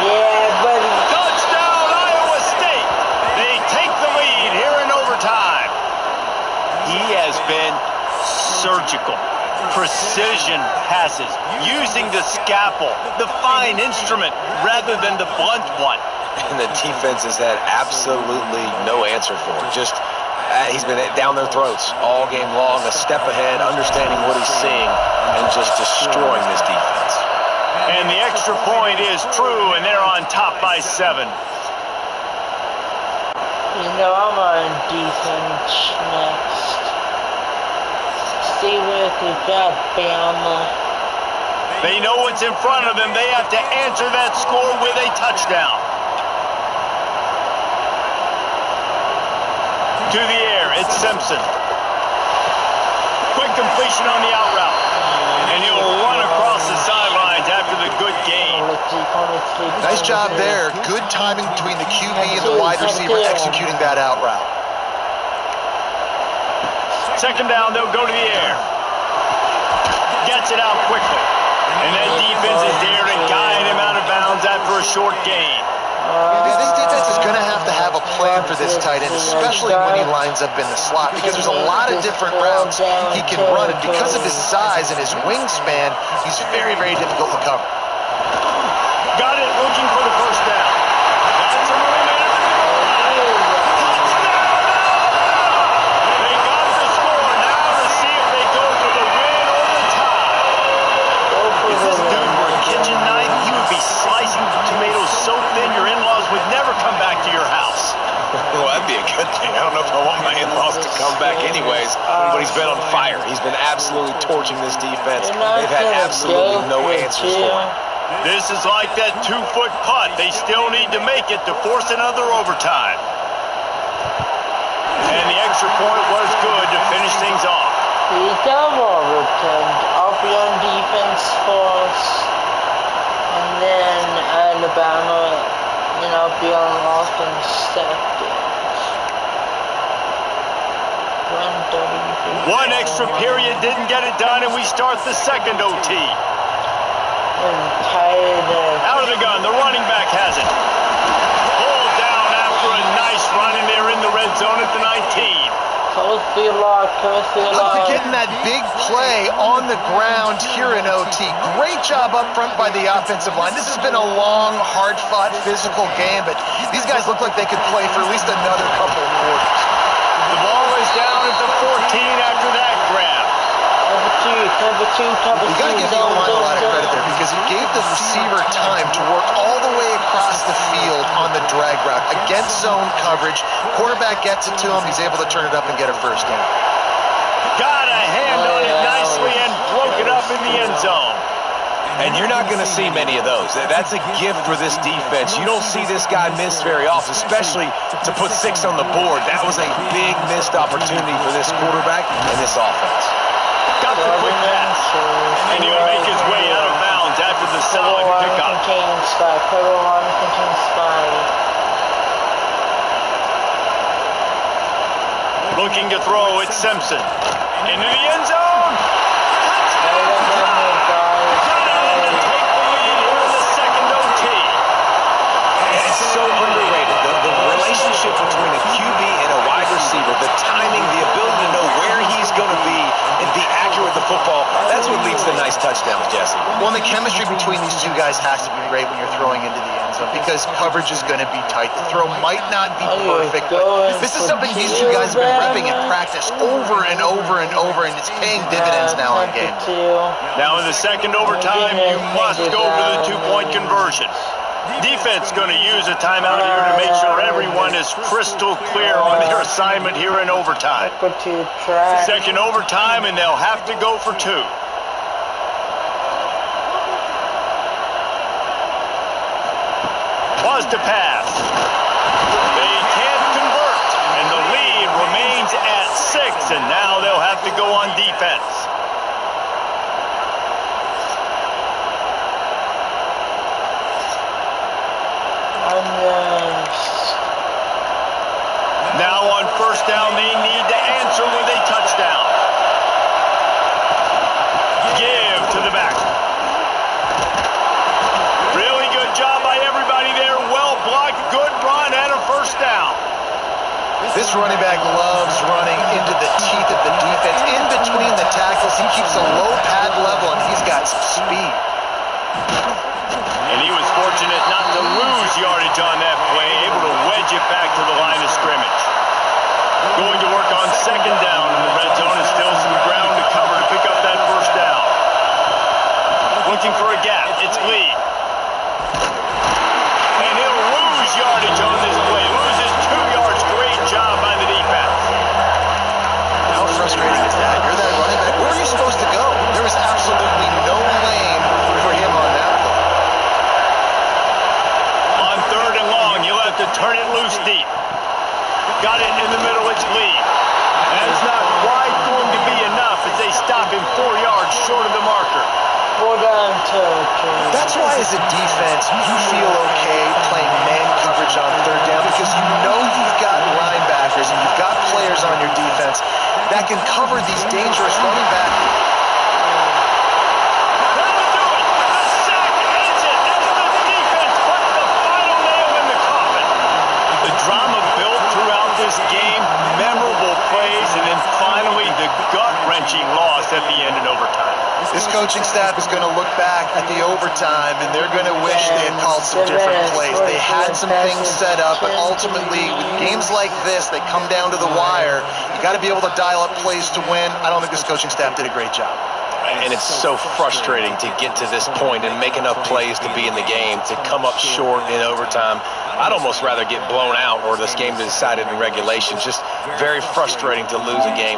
Yeah, buddy. Touchdown, Iowa State! They take the lead here in overtime. He has been surgical. Precision passes, using the scalpel, the fine instrument, rather than the blunt one. And the defense has had absolutely no answer for it. Just he's been down their throats all game long, a step ahead, understanding what he's seeing, and just destroying this defense. And the extra point is true, and they're on top by 7. You know I'm on defense next. Stay with Alabama. They know what's in front of them. They have to answer that score with a touchdown. To the air, it's Simpson. Quick completion on the out route. And he'll run across the sidelines after the good gain. Nice job there. Good timing between the QB and the wide receiver executing that out route. Second down, they'll go to the air. Gets it out quickly. And that defense is for a short gain. This defense is going to have a plan for this tight end, especially when he lines up in the slot, because there's a lot of different routes he can run, and because of his size and his wingspan, he's very, very difficult to cover. Got it, looking for the first down. That's a movement. Touchdown! They got the score. Now to see if they go for the win or the tie. If this dude were a kitchen knife, he would be slicing tomatoes so thin your in-laws would never come back to your house. Well, that'd be a good thing. I don't know if I want my in-laws to come back anyways, but he's been on fire. He's been absolutely torching this defense. They've had absolutely no answers for him. This is like that 2-foot putt. They still need to make it to force another overtime. And the extra point was good to finish things off. We double overturned. I'll be on defense for us. And then Alabama, and I'll be on offense second. 1:30. One extra period didn't get it done, and we start the second OT. I'm tired of... Out of the gun, the running back has it. Pulled down after a nice run, and they're in the red zone at the 19. Closely locked. Look, they're getting that big play on the ground here in OT. Great job up front by the offensive line. This has been a long, hard-fought, physical game, but these guys look like they could play for at least another couple of quarters. The ball is down at the 14 after that grab. Cover two. You got to give the O-line a lot of credit there because it gave the receiver time to work all the way across the field on the drag route against zone coverage. Quarterback gets it to him. He's able to turn it up and get a first down. Got a hand on it nicely and broke it up in the end zone. And you're not going to see many of those. That's a gift for this defense. You don't see this guy miss very often, especially to put 6 on the board. That was a big missed opportunity for this quarterback and this offense. Got the quick pass. And he'll make his way out of bounds after the solid pickup. Cover one contains 5. Looking to throw, it's Simpson. Into the end zone. So underrated. The relationship between a QB and a wide receiver, the timing, the ability to know where he's going to be and be accurate with the football, that's what leads to nice touchdowns, Jesse. Well, the chemistry between these two guys has to be great when you're throwing into the end zone because coverage is going to be tight. The throw might not be perfect, but this is something these two guys have been repping in practice over and over and over, and it's paying dividends now on game. Now in the second overtime, you must go for the 2-point conversion. Defense going to use a timeout here to make sure everyone is crystal clear on their assignment here in overtime. Second overtime, and they'll have to go for 2. Was to pass. They can't convert, and the lead remains at 6, and now they'll have to go on defense. Now on first down, they need to answer with a touchdown. Give to the back. Really good job by everybody there. Well blocked, good run, and a first down. This running back loves running into the teeth of the defense. In between the tackles, he keeps a low pad level, and he's got some speed. And he was fortunate not to lose yardage on that play, able to wedge it back to the line of scrimmage. Going to work on second down in the red zone and still some ground to cover to pick up that first down. Looking for a gap, it's Lee. And he'll lose yardage on this play, loses 2 yards. Great job by the defense. How frustrating is that? You're that running back. Where are you supposed to go? There was absolutely no lane for him on that play. On third and long, you'll have to turn it loose deep. Got it in the middle, it's Lee. That's not quite going to be enough as they stop him 4 yards short of the marker. That's why as a defense, you feel okay playing man coverage on third down because you know you've got linebackers and you've got players on your defense that can cover these dangerous running backs. That'll do it. A sack ends it. That's the defense put coaching staff is going to look back at the overtime, and they're going to wish they had called some different plays. They had some things set up, but ultimately, with games like this, they come down to the wire. You got to be able to dial up plays to win. I don't think this coaching staff did a great job. And it's so frustrating to get to this point and make enough plays to be in the game, to come up short in overtime. I'd almost rather get blown out or this game decided in regulation. Just very frustrating to lose a game.